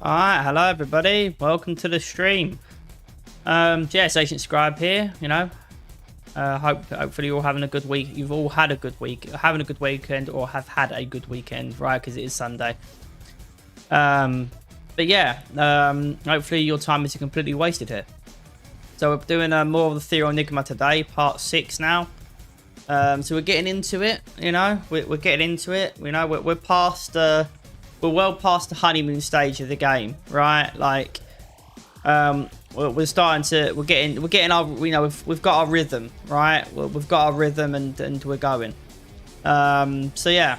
Alright, hello everybody, welcome to the stream. Yes, Agent Scribe here, you know. Hopefully you're all having a good week. You've all had a good week, having a good weekend, or have had a good weekend, right? Because it is Sunday. But yeah, hopefully your time isn't completely wasted here. So we're doing more of the Ethereal Enigma today, part 6 now. So we're getting into it, you know. We're getting into it, you know. We're past we're well past the honeymoon stage of the game, right? Like, we're starting to, we're getting our, you know, we've got our rhythm, right? We've got our rhythm and we're going. So yeah,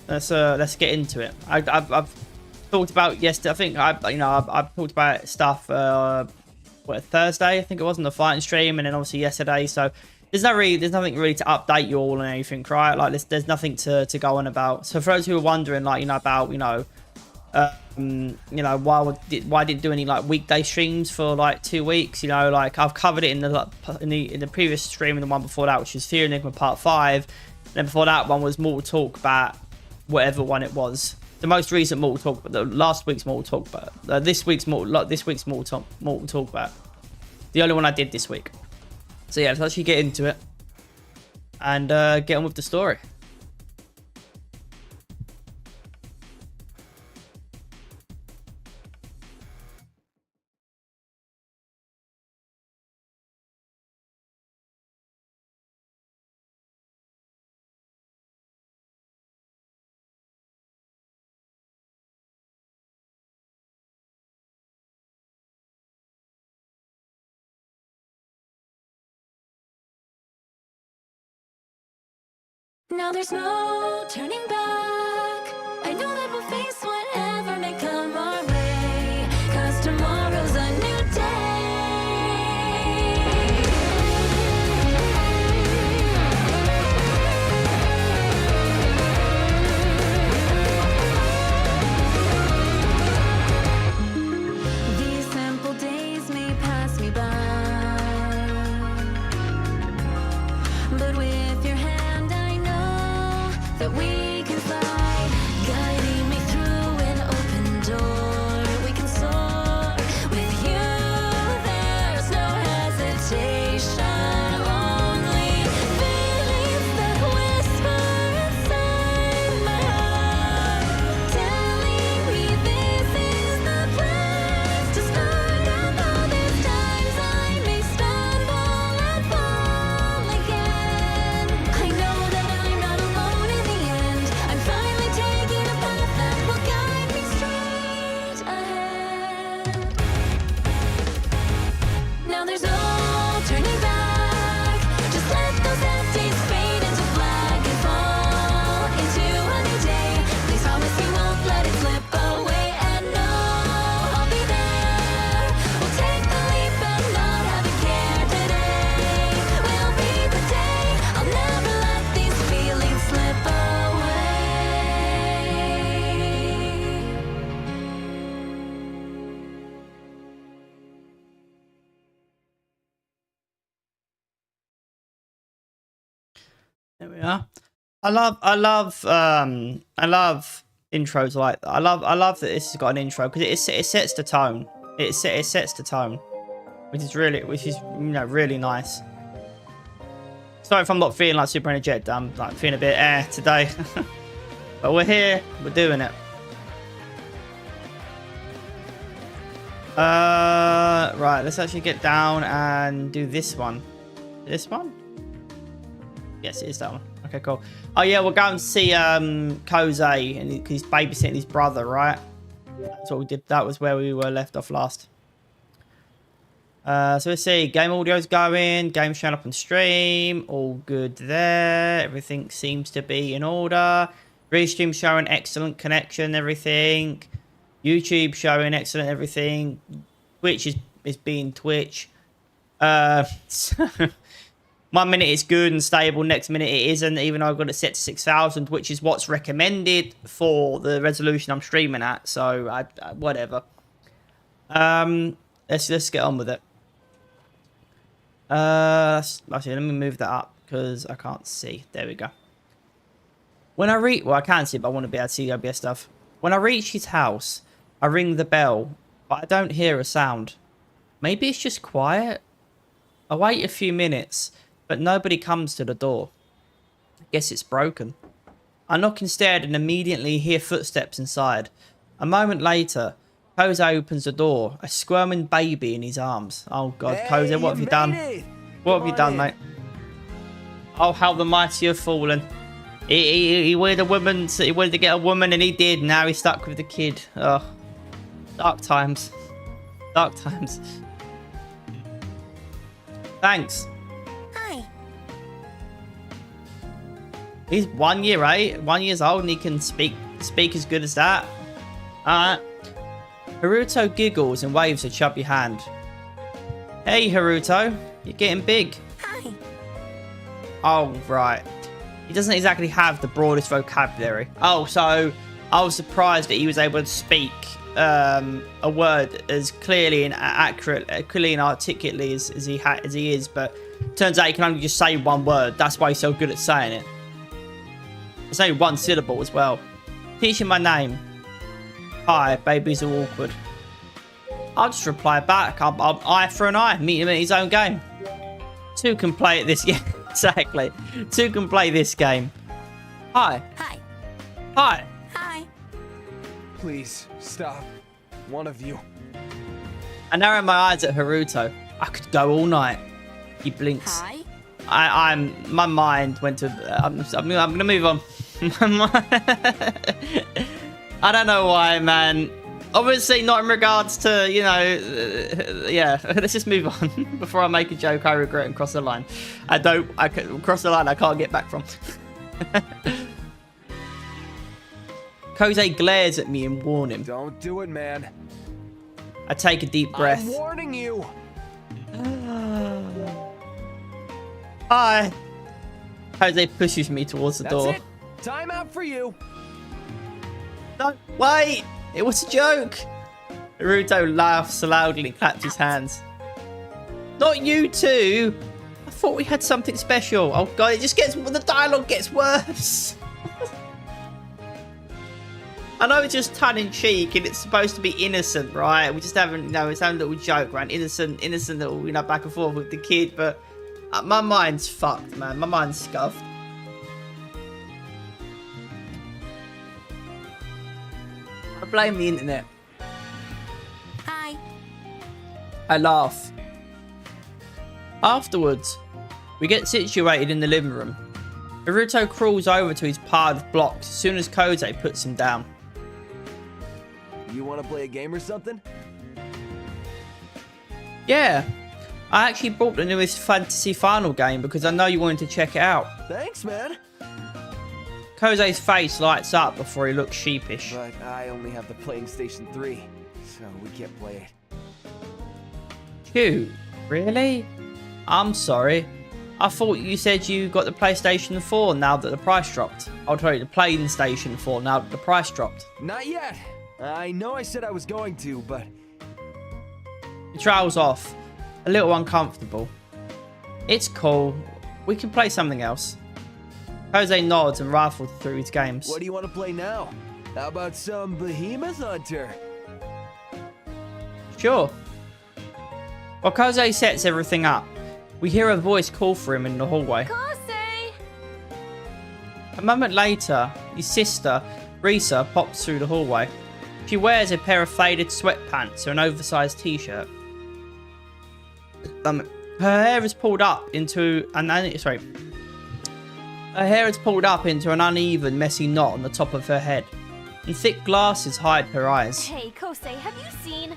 let's get into it. I've talked about yesterday. I think I've talked about stuff. What, Thursday? I think it was on the fighting stream, and then obviously yesterday. So there's nothing really to update you all on anything, right? Like there's nothing to go on about. So for those who are wondering, like, you know, about, you know, why I didn't do any like weekday streams for like 2 weeks, you know, like I've covered it in the previous stream, and the one before that, which was Ethereal Enigma Part 5. And then before that one was Mortal Talkbat, whatever one it was. The most recent Mortal Talkbat, the last week's Mortal Talkbat, this week's Mortal Talkbat, the only one I did this week. So yeah, let's actually get into it and get on with the story. Now there's no turning back. I know that we'll face whatever may come our way, 'cause tomorrow's a new day. These simple days may pass me by. There we are. I love intros like that. I love that this has got an intro because it sets the tone. It sets the tone, which is really nice. Sorry if I'm not feeling like super energetic. I'm like feeling a bit today, but we're here. We're doing it. Right. Let's actually get down and do this one. This one? Yes, it is that one. Okay, cool. Oh yeah, we're going to see Kose, and he's babysitting his brother, right? That's what we did. That was where we were left off last. So let's see. Game audio's going. Game showing up on stream. All good there. Everything seems to be in order. Restream showing excellent connection. Everything. YouTube showing excellent everything. Twitch is being Twitch. One minute it's good and stable, next minute it isn't, even though I've got it set to 6,000, which is what's recommended for the resolution I'm streaming at. So, whatever. Let's get on with it. Actually, let me move that up because I can't see. There we go. When I reach... Well, I can see, but I want to be able to see the OBS stuff. When I reach his house, I ring the bell, but I don't hear a sound. Maybe it's just quiet. I wait a few minutes, but nobody comes to the door. I guess it's broken. I knock instead and immediately hear footsteps inside. A moment later, Kose opens the door, a squirming baby in his arms. Oh god, hey, Kose, what have you done? What have you done, mate? Oh, how the mighty have fallen. He wanted a woman, he wanted to get a woman and he did. Now he's stuck with the kid. Oh, dark times. Dark times. Thanks. Hi. He's 1 year, right? 1 year old and he can speak as good as that. Alright. Haruto giggles and waves a chubby hand. Hey, Haruto. You're getting big. Hi. Oh, right. He doesn't exactly have the broadest vocabulary. Oh, so I was surprised that he was able to speak a word as clearly and clearly and articulately as he is, but turns out he can only just say one word. That's why he's so good at saying it. It's only one syllable as well. Teach him my name. Hi, babies are awkward. I'll just reply back. I'll eye for an eye. Meet him at his own game. Two can play at this. Yeah, exactly. Two can play this game. Hi. Hi. Hi. Hi. Please, stop. One of you. I narrow my eyes at Haruto. I could go all night. He blinks. Hi. My mind went to... I'm going to move on. I don't know why, man. Obviously not in regards to, you know, yeah. Let's just move on before I make a joke I regret and cross the line. I can cross the line I can't get back from. Kose glares at me and warns him. Don't do it, man. I take a deep breath. I'm warning you. Hi. Kose pushes me towards the door. That's it. Time out for you. No, wait. It was a joke. Naruto laughs loudly and claps his hands. Not you two. I thought we had something special. Oh god, the dialogue gets worse. I know it's just tongue-in-cheek and it's supposed to be innocent, right? We just haven't, it's a little joke, right? Innocent little, back and forth with the kid, but my mind's fucked, man. My mind's scuffed. I blame the internet. Hi. I laugh. Afterwards, we get situated in the living room. Naruto crawls over to his pile of blocks as soon as Kose puts him down. You want to play a game or something? Yeah, I actually bought the newest Fantasy Final game because I know you wanted to check it out. Thanks, man. Kose's face lights up before he looks sheepish. But I only have the playing station 3, so we can't play it. Phew, really? I'm sorry. I thought you said you got the PlayStation 4 now that the price dropped. I'll tell you, the PlayStation 4 now that the price dropped. Not yet. I know I said I was going to, but... He trails off, a little uncomfortable. It's cool. We can play something else. Jose nods and rifles through his games. What do you want to play now? How about some Behemoth Hunter? Sure. While Jose sets everything up, we hear a voice call for him in the hallway. Kosei! A moment later, his sister, Risa, pops through the hallway. She wears a pair of faded sweatpants and an oversized t-shirt. Her hair is pulled up into an uneven, messy knot on the top of her head, and thick glasses hide her eyes. Hey, Kosei, have you seen?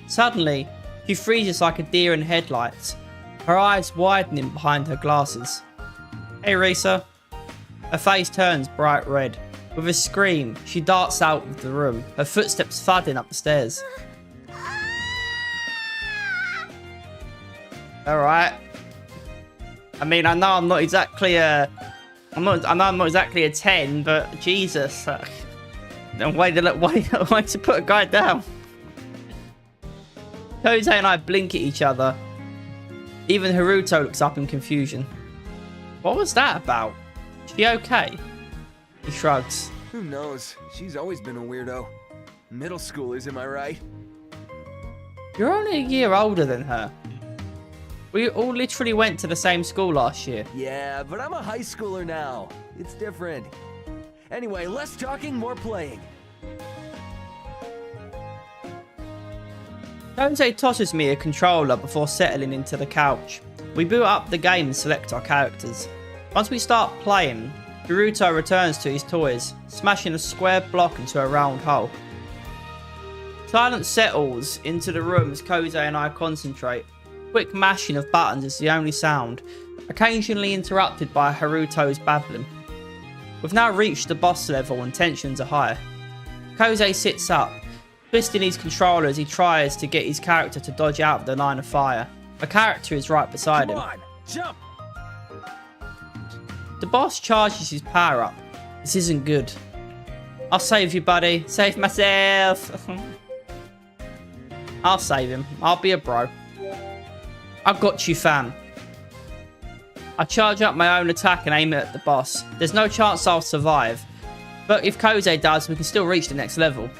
Suddenly, she freezes like a deer in headlights, her eyes widening behind her glasses. Hey, Risa. Her face turns bright red. With a scream, she darts out of the room, her footsteps thudding up the stairs. Alright. I mean, I know I'm not exactly a 10, but Jesus. Way to put a guy down. Jose and I blink at each other. Even Haruto looks up in confusion. What was that about? Is she okay? He shrugs. Who knows? She's always been a weirdo. Middle schoolers, am I right? You're only a year older than her. We all literally went to the same school last year. Yeah, but I'm a high schooler now. It's different. Anyway, less talking, more playing. Jose tosses me a controller before settling into the couch. We boot up the game and select our characters. Once we start playing, Haruto returns to his toys, smashing a square block into a round hole. Silence settles into the room as Jose and I concentrate. Quick mashing of buttons is the only sound, occasionally interrupted by Haruto's babbling. We've now reached the boss level and tensions are high. Jose sits up, twisting his controller as he tries to get his character to dodge out of the line of fire. A character is right beside him. Come on, jump! The boss charges his power up. This isn't good. I'll save you, buddy. Save myself. I'll save him. I'll be a bro. I've got you, fam. I charge up my own attack and aim it at the boss. There's no chance I'll survive. But if Jose does, we can still reach the next level.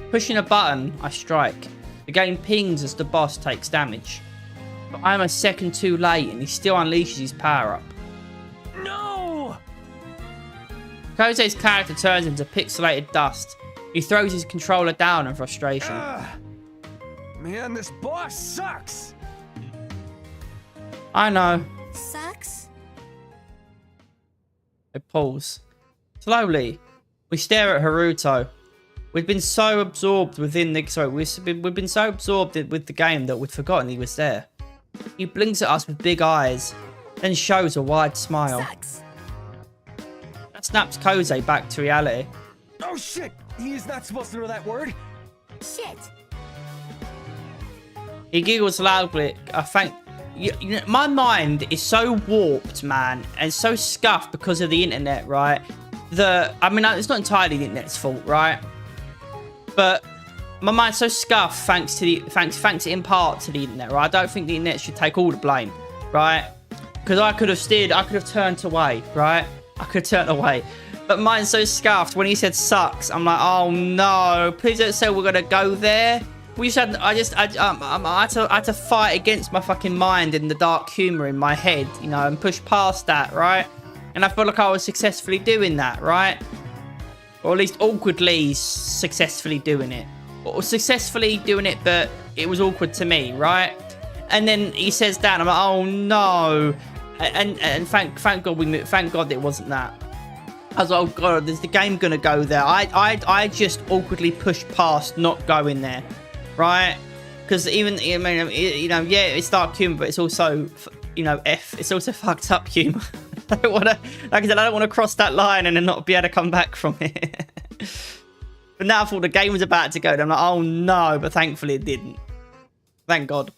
Pushing a button, I strike. The game pings as the boss takes damage. But I'm a second too late and he still unleashes his power up. No! Jose's character turns into pixelated dust. He throws his controller down in frustration. Man, this boss sucks! I know. Sucks? I pause. Slowly, we stare at Haruto. We've been so absorbed within the... we've been so absorbed with the game that we'd forgotten he was there. He blinks at us with big eyes, then shows a wide smile. Sucks. That snaps Jose back to reality. Oh shit! He is not supposed to know that word! Shit. He giggles loudly. My mind is so warped, man, and so scuffed because of the internet, right? I mean, it's not entirely the internet's fault, right? But my mind's so scuffed thanks in part to the internet, right? I don't think the internet should take all the blame, right? Because I could have turned away, right? I could have turned away. But mine's so scuffed. When he said sucks, I'm like, oh no, please don't say we're gonna go there. I had to fight against my fucking mind and the dark humor in my head, you know, and push past that, right? And I feel like I was successfully doing that, right? Or at least awkwardly successfully doing it. Or successfully doing it, but it was awkward to me, right? And then he says that, and I'm like, oh no. And thank God it wasn't that. I was like, oh god, is the game gonna go there? I just awkwardly pushed past not going there, right? Because even, I mean, you know, yeah, it's dark humor, but it's also, you know, it's also fucked up humor. I don't want to, like I said, I don't want to cross that line and then not be able to come back from it. But now I thought the game was about to go, and I'm like, oh no, but thankfully it didn't. Thank God.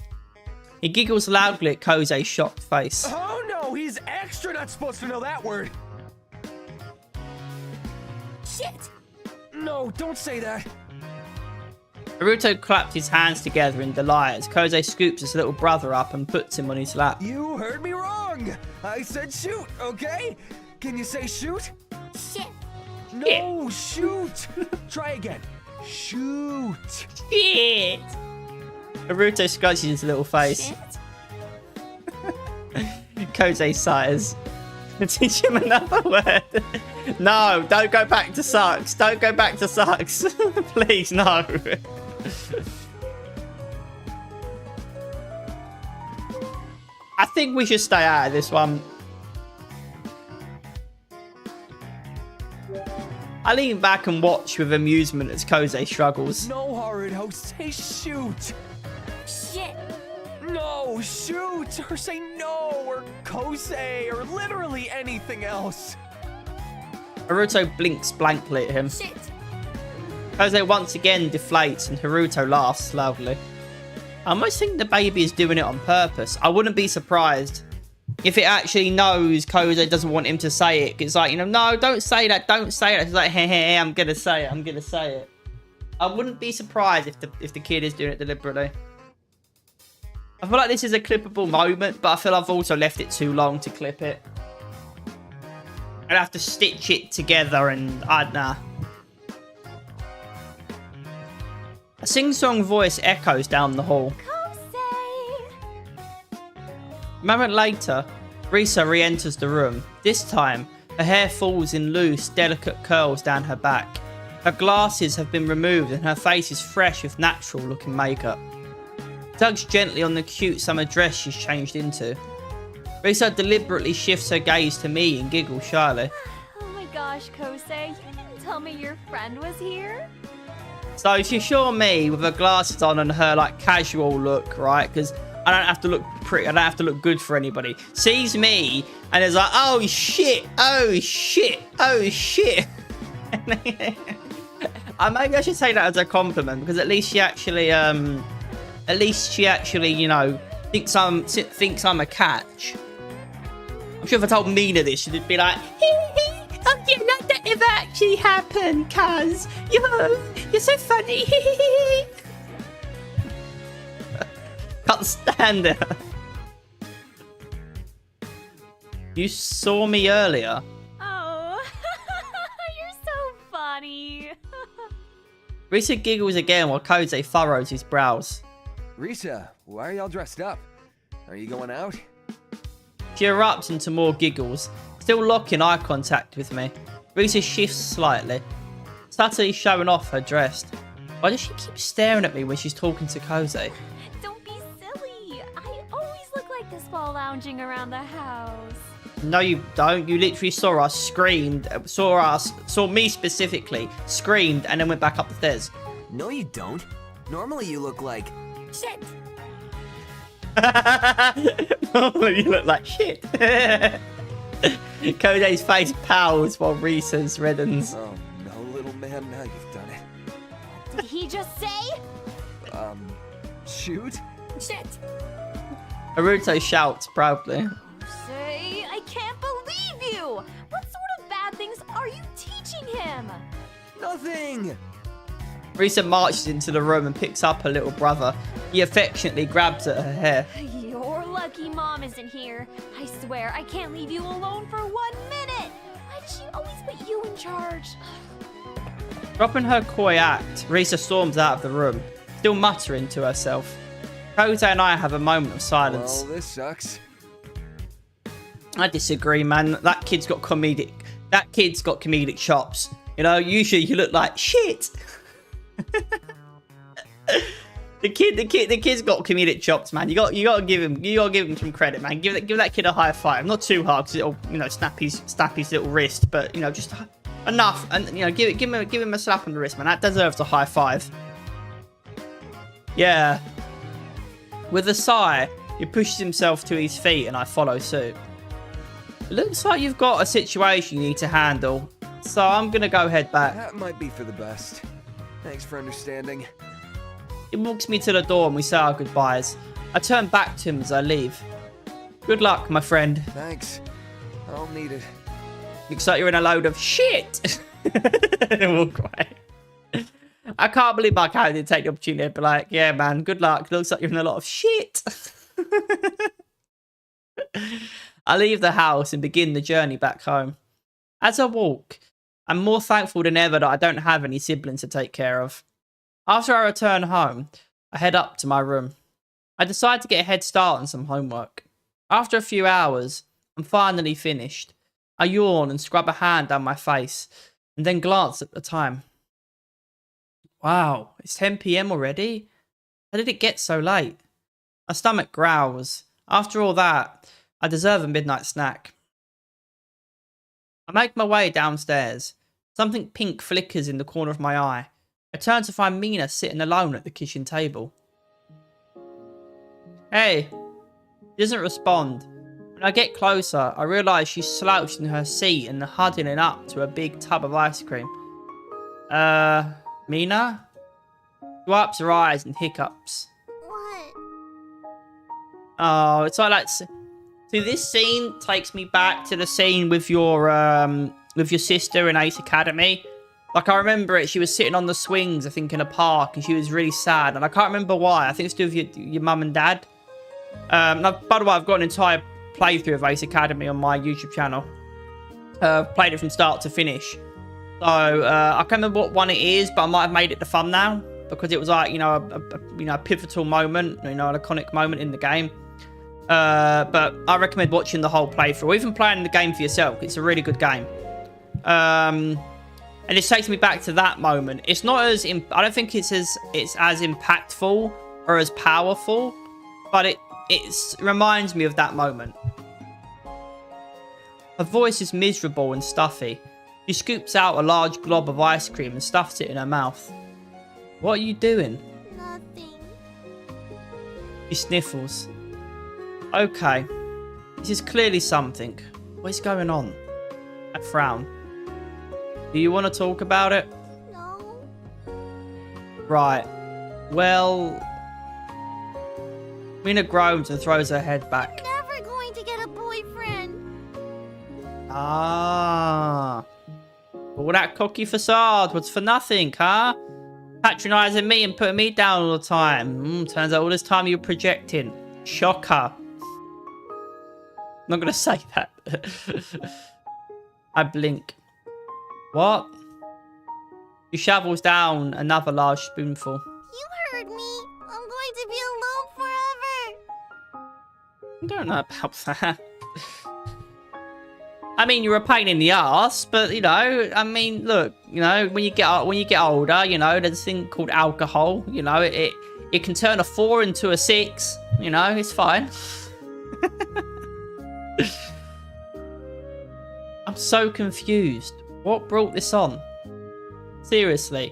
He giggles loudly at Jose's shocked face. Oh no, he's extra not supposed to know that word. Shit. No, don't say that. Haruto clapped his hands together in delight as Jose scoops his little brother up and puts him on his lap. You heard me wrong. I said shoot, okay? Can you say shoot? Shit. No, shoot. Try again. Shoot. Shit. Naruto scratches his little face. Shit. Kose sighs. Teach him another word. No, don't go back to sucks. Don't go back to sucks. Please, no. I think we should stay out of this one. I lean back and watch with amusement as Kose struggles. No, Haruto, say shoot. Shit. No, shoot. Or say no, or Kose, or literally anything else. Haruto blinks blankly at him. Shit. Kose once again deflates and Haruto laughs loudly. I almost think the baby is doing it on purpose. I wouldn't be surprised if it actually knows Kose doesn't want him to say it. It's like, you know, no, don't say that, don't say that. It's like, hey, I'm gonna say it, I'm gonna say it. I wouldn't be surprised if the kid is doing it deliberately. I feel like this is a clippable moment, but I feel I've also left it too long to clip it. I'd have to stitch it together and nah. A sing-song voice echoes down the hall. Kose. A moment later, Risa re-enters the room. This time, her hair falls in loose, delicate curls down her back. Her glasses have been removed and her face is fresh with natural-looking makeup. Tugs gently on the cute summer dress she's changed into. Risa deliberately shifts her gaze to me and giggles shyly. Oh my gosh, Kose, you didn't tell me your friend was here? So she saw me with her glasses on and her like casual look, right? Because I don't have to look pretty, I don't have to look good for anybody. Sees me and is like, oh shit, oh shit, oh shit. Maybe I should say that as a compliment because at least she actually, you know, thinks I'm a catch. I'm sure if I told Mina this, she'd be like, oh, you know that ever actually happened, cuz you're so funny. Can't stand it. You saw me earlier. Oh, you're so funny. Risa giggles again while Kose furrows his brows. Risa, why are y'all dressed up? Are you going out? She erupts into more giggles, still locking eye contact with me. Risa shifts slightly, subtly showing off her dress. Why does she keep staring at me when she's talking to Kose? Don't be silly. I always look like this while lounging around the house. No, you don't. You literally saw us, screamed, saw me specifically, screamed, and then went back up the stairs. No, you don't. Normally you look like... Shit. Normally you look like shit. Kose's face pals while Risa's reddens. Oh, no, little man, now you've done it. Did he just say? Shoot? Shit. Haruto shouts proudly. Say, I can't believe you. What sort of bad things are you teaching him? Nothing! Risa marches into the room and picks up her little brother. He affectionately grabs at her hair. You're lucky Mom isn't here. I swear I can't leave you alone for 1 minute. Why does she always put you in charge? Dropping her coy act, Risa storms out of the room, still muttering to herself. Kose and I have a moment of silence. Well, this sucks. I disagree, man. That kid's got comedic chops. You know, usually you look like shit. The kid's got comedic chops, man. You got to give him some credit, man. Give that kid a high five. Not too hard because it'll, you know, snap his little wrist, but you know, just enough. And you know, give him a slap on the wrist, man. That deserves a high five. Yeah. With a sigh, he pushes himself to his feet, and I follow suit. It looks like you've got a situation you need to handle, so I'm gonna go head back. That might be for the best. Thanks for understanding. He walks me to the door and we say our goodbyes. I turn back to him as I leave. Good luck, my friend. Thanks. I'll need it. Looks like you're in a load of shit. And walk away. I can't believe my character didn't take the opportunity to be like, yeah, man, good luck. Looks like you're in a lot of shit. I leave the house and begin the journey back home. As I walk, I'm more thankful than ever that I don't have any siblings to take care of. After I return home, I head up to my room. I decide to get a head start on some homework. After a few hours, I'm finally finished. I yawn and scrub a hand down my face, and then glance at the time. Wow, it's 10 PM already? How did it get so late? My stomach growls. After all that, I deserve a midnight snack. I make my way downstairs. Something pink flickers in the corner of my eye. I turn to find Mina sitting alone at the kitchen table. Hey. She doesn't respond. When I get closer, I realise she's slouched in her seat and huddling up to a big tub of ice cream. Mina? She wipes her eyes and hiccups. What? Oh, it's like see, this scene takes me back to the scene with your sister in Ace Academy. Like, I remember it, she was sitting on the swings, I think, in a park, and she was really sad, and I can't remember why. I think it's to do with your mum and dad. Now, by the way, I've got an entire playthrough of Ace Academy on my YouTube channel. Played it from start to finish. So, I can't remember what one it is, but I might have made it the thumbnail, because it was like, you know, a pivotal moment, you know, an iconic moment in the game. But I recommend watching the whole playthrough, or even playing the game for yourself. It's a really good game. And it takes me back to that moment. It's not as I don't think it's as impactful or as powerful, but it reminds me of that moment. Her voice is miserable and stuffy. She scoops out a large glob of ice cream and stuffs it in her mouth. What are you doing? Nothing. She sniffles. Okay. This is clearly something. What is going on? I frown. Do you want to talk about it? No. Right. Well... Mina groans and throws her head back. Never going to get a boyfriend. Ah. All that cocky facade was for nothing, huh? Patronising me and putting me down all the time. Turns out all this time you're projecting. Shocker. I'm not going to say that. I blink. What? She shovels down another large spoonful. You heard me. I'm going to be alone forever. I don't know about that. I mean, you're a pain in the ass, but you know, I mean, look, you know, when you get older, you know, there's a thing called alcohol. You know, it can turn a 4 into a 6. You know, it's fine. I'm so confused. What brought this on? Seriously,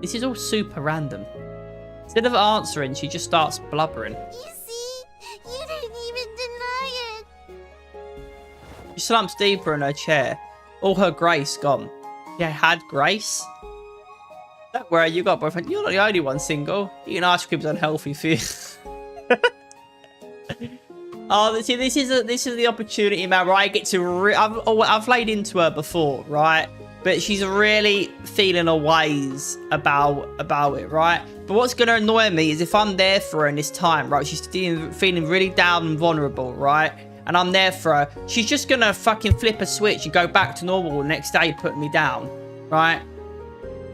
this is all super random. Instead of answering, she just starts blubbering. You see? You didn't even deny it. She slumps deeper in her chair, all her grace gone. Yeah, had grace? Don't worry, you got a boyfriend. You're not the only one single. Eating ice cream's unhealthy for you. Oh, see, this is the opportunity, man, where I get to... I've laid into her before, right? But she's really feeling her ways about it, right? But what's going to annoy me is if I'm there for her in this time, right? She's feeling really down and vulnerable, right? And I'm there for her. She's just going to fucking flip a switch and go back to normal the next day, putting me down, right?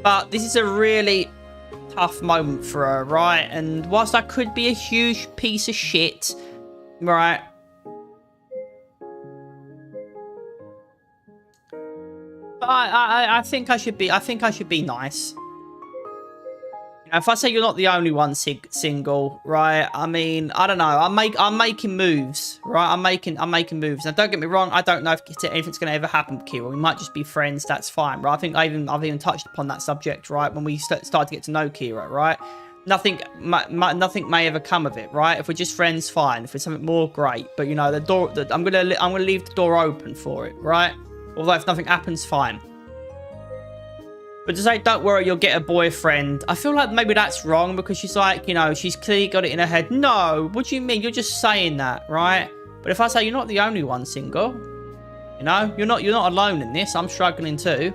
But this is a really tough moment for her, right? And whilst I could be a huge piece of shit... Right. I think I should be nice. You know, if I say you're not the only one single, right? I mean, I don't know. I'm making moves, right? I'm making moves. Now, don't get me wrong. I don't know if anything's going to ever happen with Kira. We might just be friends. That's fine, right? I think I've even touched upon that subject, right? When we started to get to know Kira, right? Nothing may ever come of it, right? If we're just friends, fine. If it's something more, great. But you know, I'm gonna leave the door open for it, right? Although if nothing happens, fine. But to say, don't worry, you'll get a boyfriend. I feel like maybe that's wrong because she's like, you know, she's clearly got it in her head. No, what do you mean? You're just saying that, right? But if I say you're not the only one single, you know, you're not alone in this. I'm struggling too.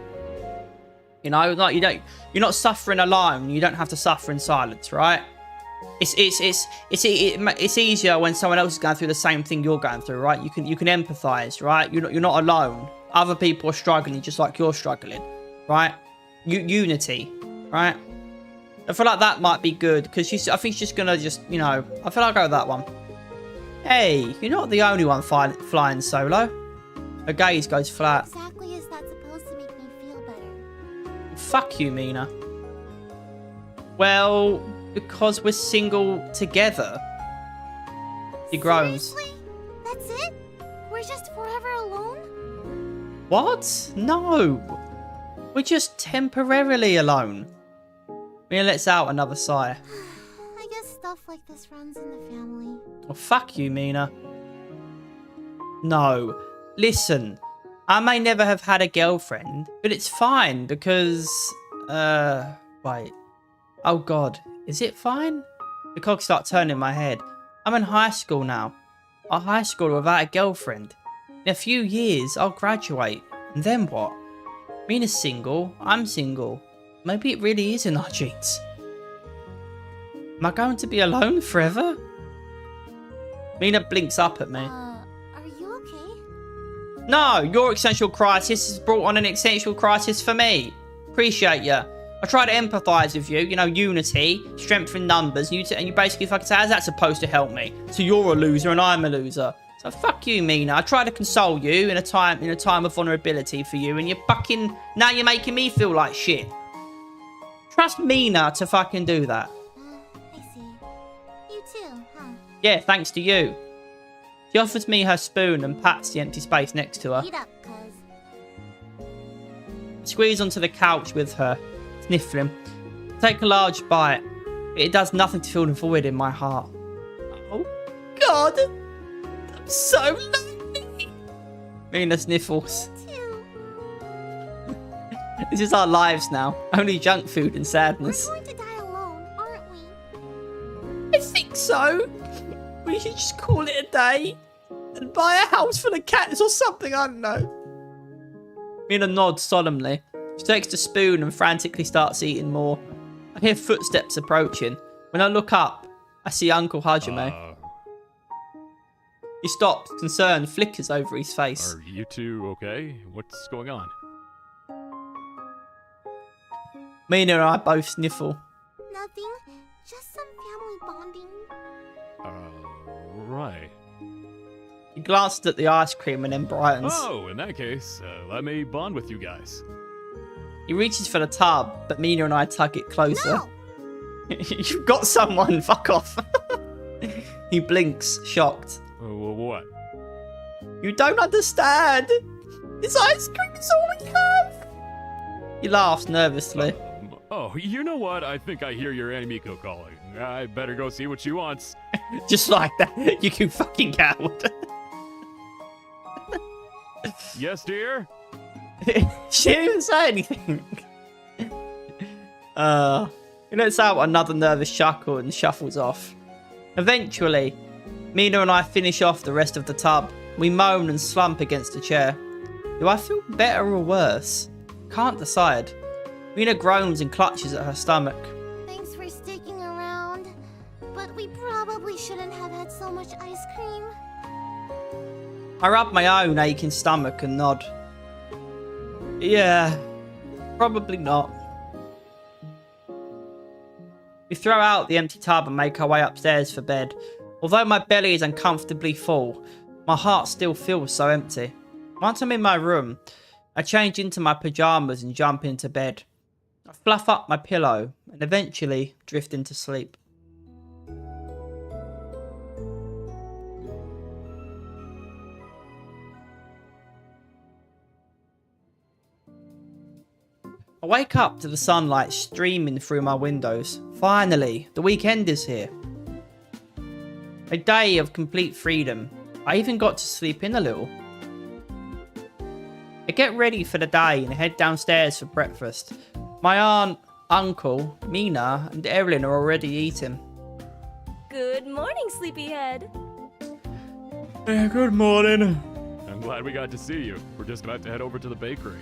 You know, like you're not suffering alone. You don't have to suffer in silence, right? It's easier when someone else is going through the same thing you're going through, right? You can empathize, right? You're not alone. other people are struggling just like you're struggling, right? Unity, right? I feel like that might be good because I think she's just gonna you know, I feel like I'll go with that one. Hey, you're not the only one flying solo. Her gaze goes flat. Exactly is that supposed to make me feel better? Fuck you, Mina. Well, because we're single together. He groans. Seriously? That's it? We're just forever alone? What? No. We're just temporarily alone. Mina lets out another sigh. I guess stuff like this runs in the family. Oh, fuck you, Mina. No. Listen, I may never have had a girlfriend, but it's fine because... wait. Oh, God. Is it fine? The cogs start turning in my head. I'm in high school now. A high schooler without a girlfriend. In a few years, I'll graduate. And then what? Mina's single. I'm single. Maybe it really is in our genes. Am I going to be alone forever? Mina blinks up at me. Are you okay? No, your existential crisis has brought on an existential crisis for me. Appreciate ya. I try to empathise with you, you know, unity, strength in numbers, and you basically fucking say, how's that supposed to help me? So you're a loser and I'm a loser. So fuck you, Mina. I try to console you in a time of vulnerability for you, and now you're making me feel like shit. Trust Mina to fucking do that. I see. You too, huh? Yeah, thanks to you. She offers me her spoon and pats the empty space next to her. Eat up, cuz. Squeeze onto the couch with her, sniffling. Take a large bite. It does nothing to fill the void in my heart. Oh, God. I'm so lonely. Mina sniffles. Too. This is our lives now. Only junk food and sadness. We're going to die alone, aren't we? I think so. We should just call it a day and buy a house full of cats or something, I don't know. Mina nods solemnly. She takes the spoon and frantically starts eating more. I hear footsteps approaching. When I look up, I see Uncle Hajime. He stops, concern flickers over his face. Are you two okay? What's going on? Mina and I both sniffle. Nothing. Just some family bonding. Right. He glances at the ice cream and then brightens. Oh, in that case, let me bond with you guys. He reaches for the tub, but Mina and I tug it closer. No! You've got someone, fuck off. He blinks, shocked. What? You don't understand. This ice cream is all we have. He laughs nervously. Oh, you know what? I think I hear your Animiko calling. I better go see what she wants. Just like that, you can fucking coward. Yes, dear? She didn't even say anything. He lets out another nervous chuckle and shuffles off. Eventually, Mina and I finish off the rest of the tub. We moan and slump against a chair. Do I feel better or worse? Can't decide. Mina groans and clutches at her stomach. Thanks for sticking around. But we probably shouldn't have had so much ice cream. I rub my own aching stomach and nod. Yeah, probably not. We throw out the empty tub and make our way upstairs for bed. Although my belly is uncomfortably full, my heart still feels so empty. Once I'm in my room, I change into my pajamas and jump into bed. I fluff up my pillow and eventually drift into sleep. I wake up to the sunlight streaming through my windows. Finally, the weekend is here. A day of complete freedom. I even got to sleep in a little. I get ready for the day and head downstairs for breakfast. My aunt, uncle, Mina, and Erin are already eating. Good morning, sleepyhead. Good morning. I'm glad we got to see you. We're just about to head over to the bakery.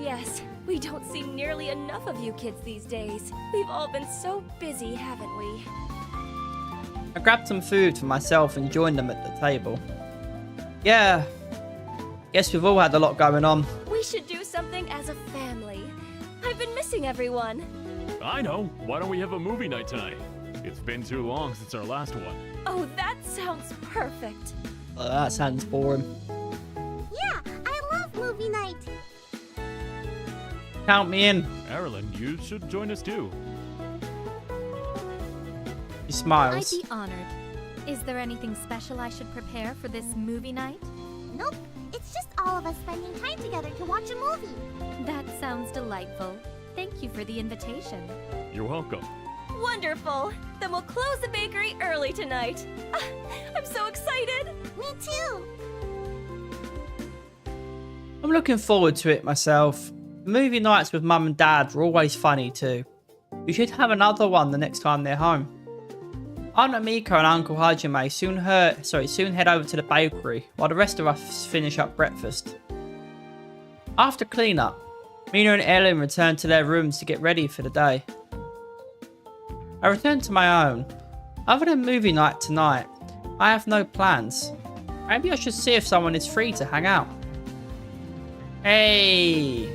Yes, we don't see nearly enough of you kids these days. We've all been so busy, haven't we? I grabbed some food for myself and joined them at the table. Yeah, Guess we've all had a lot going on. We should do something as a family. I've been missing everyone. I know. Why don't we have a movie night tonight? It's been too long since our last one. Oh, that sounds perfect. That sounds boring. Yeah, I love movie night. Count me in. Marilyn, you should join us too. He smiles. I'd be honored. Is there anything special I should prepare for this movie night? Nope, it's just all of us spending time together to watch a movie. That sounds delightful. Thank you for the invitation. You're welcome. Wonderful. Then we'll close the bakery early tonight. Ah, I'm so excited. Me too. I'm looking forward to it myself. Movie nights with mum and dad were always funny too. We should have another one the next time they're home. Aunt Amika and Uncle Hajime soon head over to the bakery while the rest of us finish up breakfast. After clean-up, Mina and Ellen return to their rooms to get ready for the day. I return to my own. Other than movie night tonight, I have no plans. Maybe I should see if someone is free to hang out. Hey!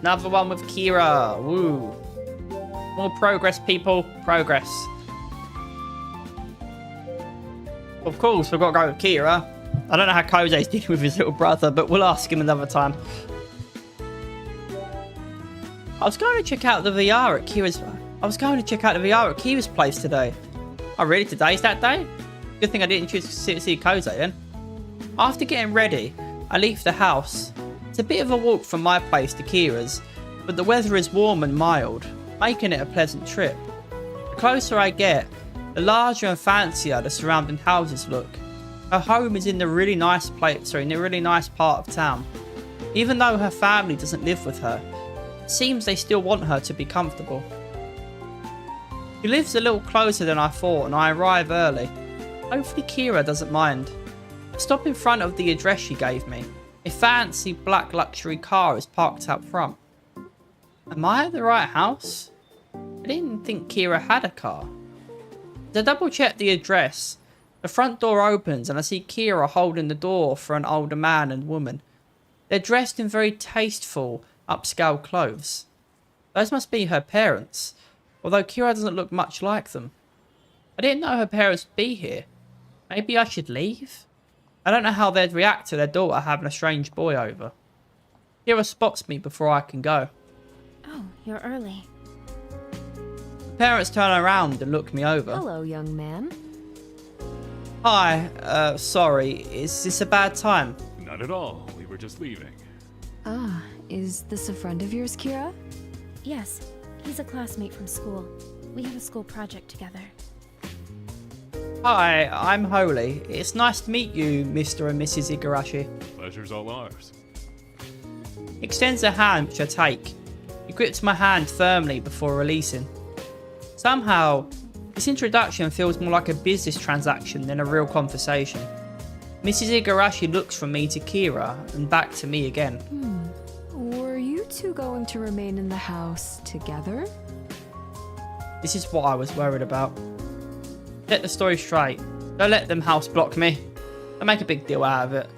Another one with Kira. Woo. More progress, people. Progress. Of course, we've got to go with Kira. I don't know how Koze's dealing with his little brother, but we'll ask him another time. I was going to check out the VR at Kira's place today. Oh, really? Today's that day? Good thing I didn't choose to see Koze then. After getting ready, I leave the house. It's a bit of a walk from my place to Kira's, but the weather is warm and mild, making it a pleasant trip. The closer I get, the larger and fancier the surrounding houses look. Her home is in the really nice part of town. Even though her family doesn't live with her, it seems they still want her to be comfortable. She lives a little closer than I thought and I arrive early. Hopefully Kira doesn't mind. I stop in front of the address she gave me. A fancy black luxury car is parked out front. Am I at the right house? I didn't think Kira had a car. As I double check the address, the front door opens and I see Kira holding the door for an older man and woman. They're dressed in very tasteful, upscale clothes. Those must be her parents, although Kira doesn't look much like them. I didn't know her parents would be here. Maybe I should leave? I don't know how they'd react to their daughter having a strange boy over. Kira spots me before I can go. Oh, you're early. The parents turn around and look me over. Hello, young man. Hi, sorry, is this a bad time? Not at all. We were just leaving. Ah, is this a friend of yours, Kira? Yes, he's a classmate from school. We have a school project together. Hi, I'm Holy. It's nice to meet you, Mr. and Mrs. Igarashi. Pleasure's all ours. He extends a hand, which I take. He grips my hand firmly before releasing. Somehow, this introduction feels more like a business transaction than a real conversation. Mrs. Igarashi looks from me to Kira and back to me again. Were you two going to remain in the house together? This is what I was worried about. Get the story straight. Don't let them house block me. Don't make a big deal out of it.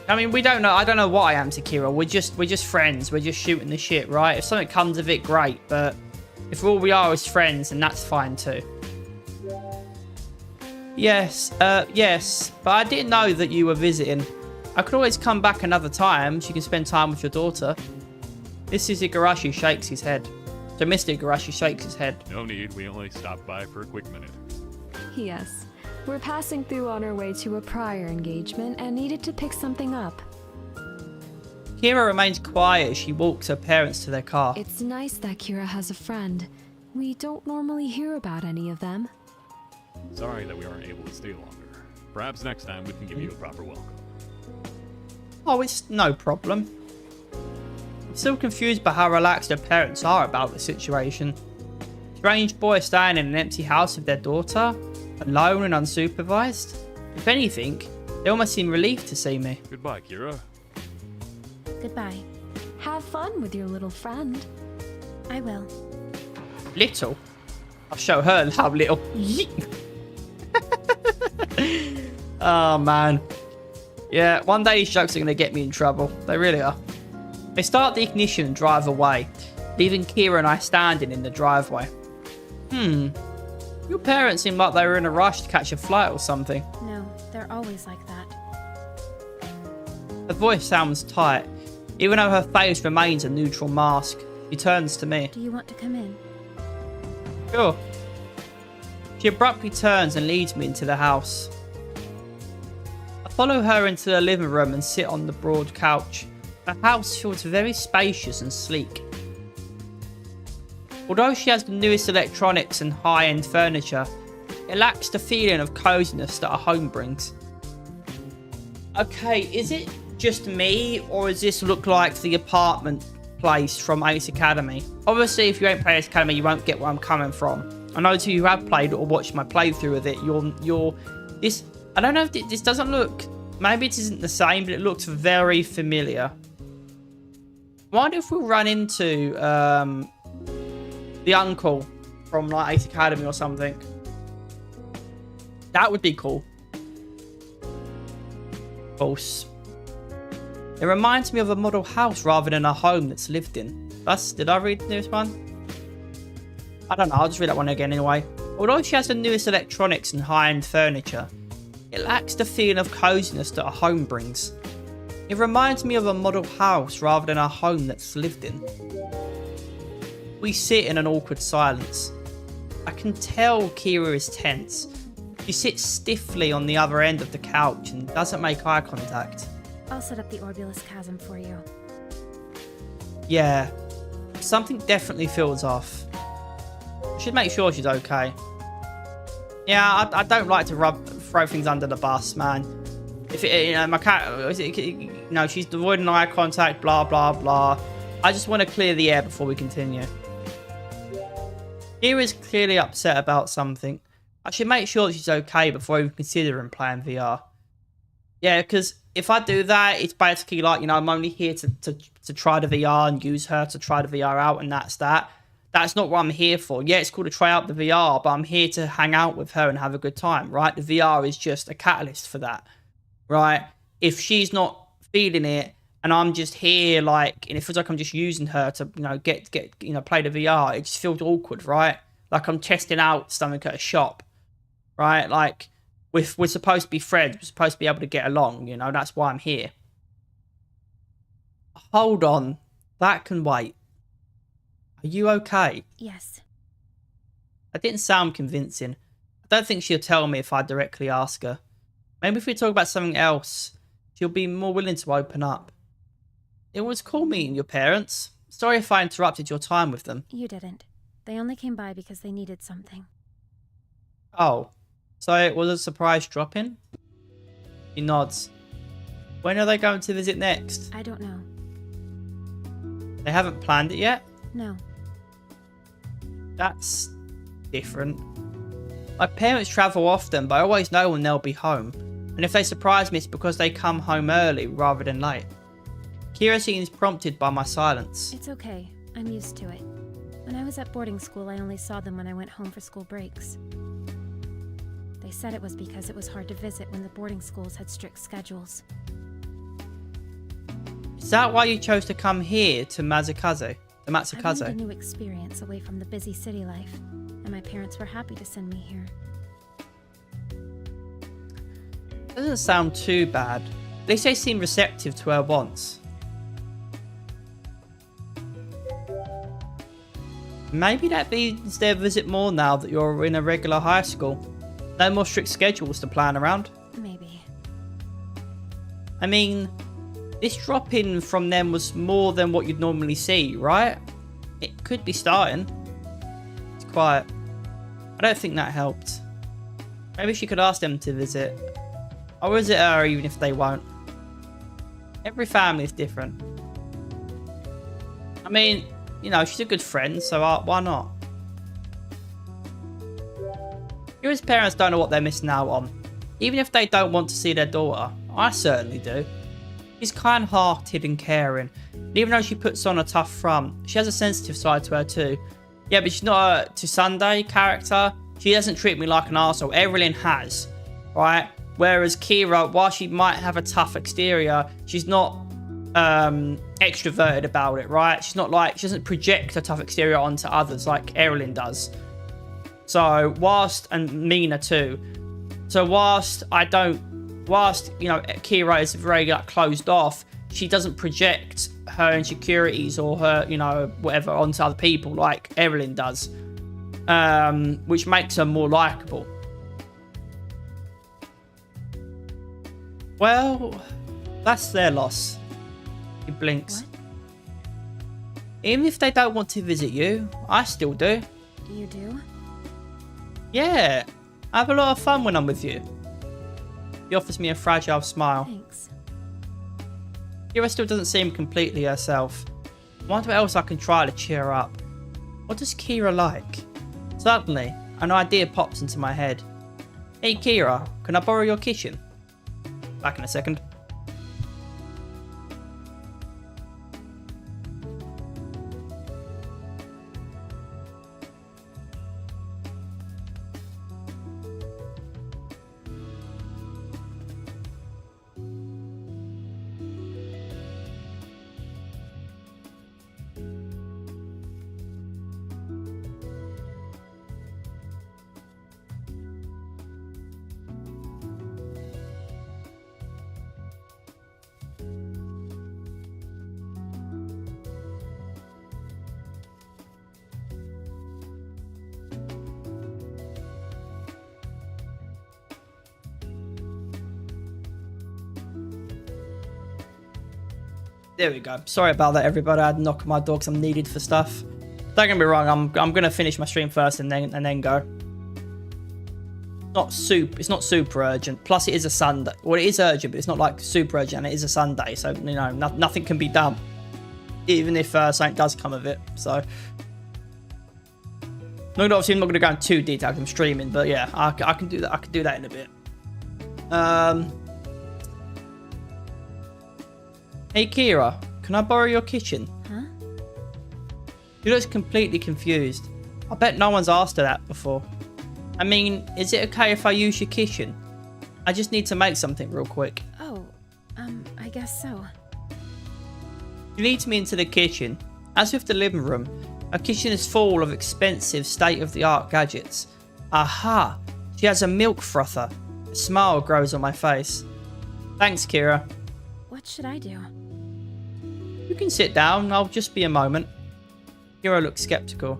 I mean, we don't know. I don't know what I am to Kira. We're just friends. We're just shooting the shit, right? If something comes of it, great. But if all we are is friends, then that's fine too. Yes, yes. But I didn't know that you were visiting. I could always come back another time so you can spend time with your daughter. Mrs. Igarashi shakes his head. So Mr. Igarashi shakes his head. No need. We only stopped by for a quick minute. Yes. We're passing through on our way to a prior engagement and needed to pick something up. Kira remains quiet as she walks her parents to their car. It's nice that Kira has a friend. We don't normally hear about any of them. Sorry that we aren't able to stay longer. Perhaps next time we can give you a proper welcome. Oh, it's no problem. I'm still confused by how relaxed her parents are about the situation. Strange boy staying in an empty house with their daughter, alone and unsupervised. If anything, they almost seem relieved to see me. Goodbye, Kira. Goodbye. Have fun with your little friend. I will. Little? I'll show her how little. Oh, man. Yeah, one day these jokes are going to get me in trouble. They really are. They start the ignition and drive away, leaving Kira and I standing in the driveway. Your parents seem like they were in a rush to catch a flight or something. No, they're always like that. Her voice sounds tight, even though her face remains a neutral mask. She turns to me. Do you want to come in? Sure. She abruptly turns and leads me into the house. I follow her into the living room and sit on the broad couch. The house feels very spacious and sleek. Although she has the newest electronics and high-end furniture, it lacks the feeling of coziness that a home brings. Okay, is it just me, or does this look like the apartment place from Ace Academy? Obviously, if you ain't played Ace Academy, you won't get where I'm coming from. I know two who have played or watched my playthrough of it, this, I don't know if this doesn't look, maybe it isn't the same, but it looks very familiar. I wonder if we'll run into the uncle from like Ace Academy or something. That would be cool. Of course. It reminds me of a model house rather than a home that's lived in. Did I read the newest one? I don't know, I'll just read that one again anyway. Although she has the newest electronics and high-end furniture, it lacks the feeling of coziness that a home brings. It reminds me of a model house rather than a home that's lived in. We sit in an awkward silence. I can tell Kira is tense. She sits stiffly on the other end of the couch and doesn't make eye contact. I'll set up the Orbulus chasm for you. Yeah, something definitely feels off. I should make sure she's okay. Yeah, I don't like to throw things under the bus, man. If it, my cat, she's avoiding eye contact, blah blah blah. I just want to clear the air before we continue. Kira's clearly upset about something. I should make sure that she's okay before even considering playing VR. Yeah, because if I do that, it's basically like, I'm only here to try the VR and use her to try the VR out, and that's that. That's not what I'm here for. Yeah, it's cool to try out the VR, but I'm here to hang out with her and have a good time, right? The VR is just a catalyst for that, right? If she's not feeling it, and I'm just here, like, and it feels like I'm just using her to, play the VR, it just feels awkward, right? Like I'm testing out something at a shop, right? Like, we're supposed to be friends. We're supposed to be able to get along, that's why I'm here. Hold on. That can wait. Are you okay? Yes. That didn't sound convincing. I don't think she'll tell me if I directly ask her. Maybe if we talk about something else, she'll be more willing to open up. It was cool meeting your parents. Sorry if I interrupted your time with them. You didn't. They only came by because they needed something. Oh, so it was a surprise drop-in? He nods. When are they going to visit next? I don't know. They haven't planned it yet? No. That's different. My parents travel often, but I always know when they'll be home. And if they surprise me, it's because they come home early rather than late. Kira seems prompted by my silence. It's okay. I'm used to it. When I was at boarding school, I only saw them when I went home for school breaks. They said it was because it was hard to visit when the boarding schools had strict schedules. Is that why you chose to come here to Matsukaze? I wanted a new experience away from the busy city life, and my parents were happy to send me here. Doesn't sound too bad. At least they seem receptive to her wants. Maybe that means they'll visit more now that you're in a regular high school. No more strict schedules to plan around. Maybe. I mean, this drop-in from them was more than what you'd normally see, right? It could be starting. It's quiet. I don't think that helped. Maybe she could ask them to visit. Or visit her even if they won't. Every family is different. I mean, she's a good friend, so why not? Kira's parents don't know what they're missing out on. Even if they don't want to see their daughter, I certainly do. She's kind-hearted and caring. And even though she puts on a tough front, she has a sensitive side to her too. Yeah, but she's not a Tsunade character. She doesn't treat me like an arsehole. Evelyn has, right? Whereas Kira, while she might have a tough exterior, she's not extroverted about it, right? She's not like, she doesn't project a tough exterior onto others like Erin does. So whilst, and Mina too. So whilst you know, Kira is very like closed off, she doesn't project her insecurities or her, you know, whatever onto other people like Erin does, which makes her more likable. Well, that's their loss. He blinks. What? Even if they don't want to visit you, I still do. You do? Yeah, I have a lot of fun when I'm with you. He offers me a fragile smile. Thanks. Kira still doesn't seem completely herself. I wonder what else I can try to cheer her up. What does Kira like? Suddenly, an idea pops into my head. Hey Kira, can I borrow your kitchen? Back in a second. There we go. Sorry about that, everybody. I had to knock on my door because I'm needed for stuff. Don't get me wrong. I'm gonna finish my stream first and then go. It's not super urgent. Plus, it is a Sunday. Well, it is urgent, but it's not like super urgent. And it is a Sunday, so you know nothing can be done, even if something does come of it. So, obviously, I'm not gonna go into too detail. I'm streaming, but yeah, I can do that. I can do that in a bit. Hey Kira, can I borrow your kitchen? Huh? She looks completely confused. I bet no one's asked her that before. I mean, is it okay if I use your kitchen? I just need to make something real quick. Oh, I guess so. She leads me into the kitchen. As with the living room, her kitchen is full of expensive state-of-the-art gadgets. Aha! She has a milk frother. A smile grows on my face. Thanks, Kira. What should I do? You can sit down, I'll just be a moment. Kira looks skeptical.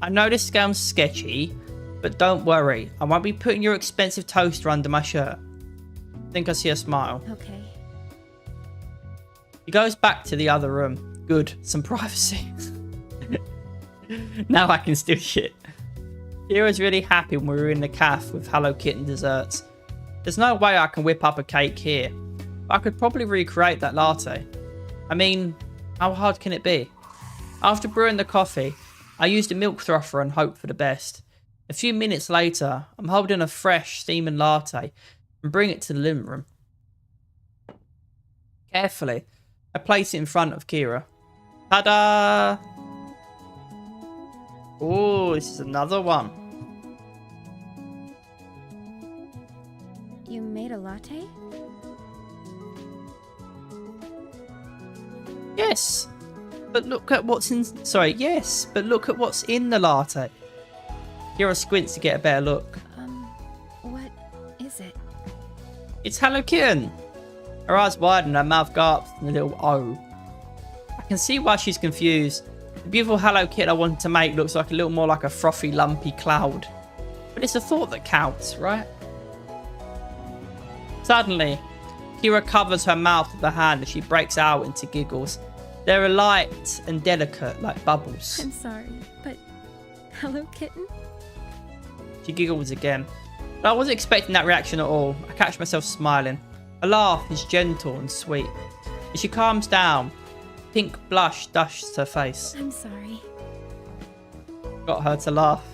I know this sounds sketchy, but don't worry. I won't be putting your expensive toaster under my shirt. I think I see a smile. Okay. He goes back to the other room. Good, some privacy. Now I can steal shit. Kira's really happy when we were in the cafe with Hello Kitten desserts. There's no way I can whip up a cake here. But I could probably recreate that latte. I mean, how hard can it be? After brewing the coffee, I used a milk frother and hoped for the best. A few minutes later, I'm holding a fresh, steaming latte and bring it to the living room. Carefully, I place it in front of Kira. Ta-da! Oh, this is another one. You made a latte? Yes, but look at what's in... Sorry, yes, but look at what's in the latte. Kira squints to get a better look. What is it? It's Hello Kitten. Her eyes widen and her mouth gapes in a little O. I can see why she's confused. The beautiful Hello Kitten I wanted to make looks like a little more like a frothy, lumpy cloud. But it's the thought that counts, right? Suddenly, Kira covers her mouth with her hand as she breaks out into giggles. They're light and delicate like bubbles. I'm sorry, but Hello Kitten? She giggles again. But I wasn't expecting that reaction at all. I catch myself smiling. Her laugh is gentle and sweet. As she calms down, pink blush dusts her face. I'm sorry. Got her to laugh.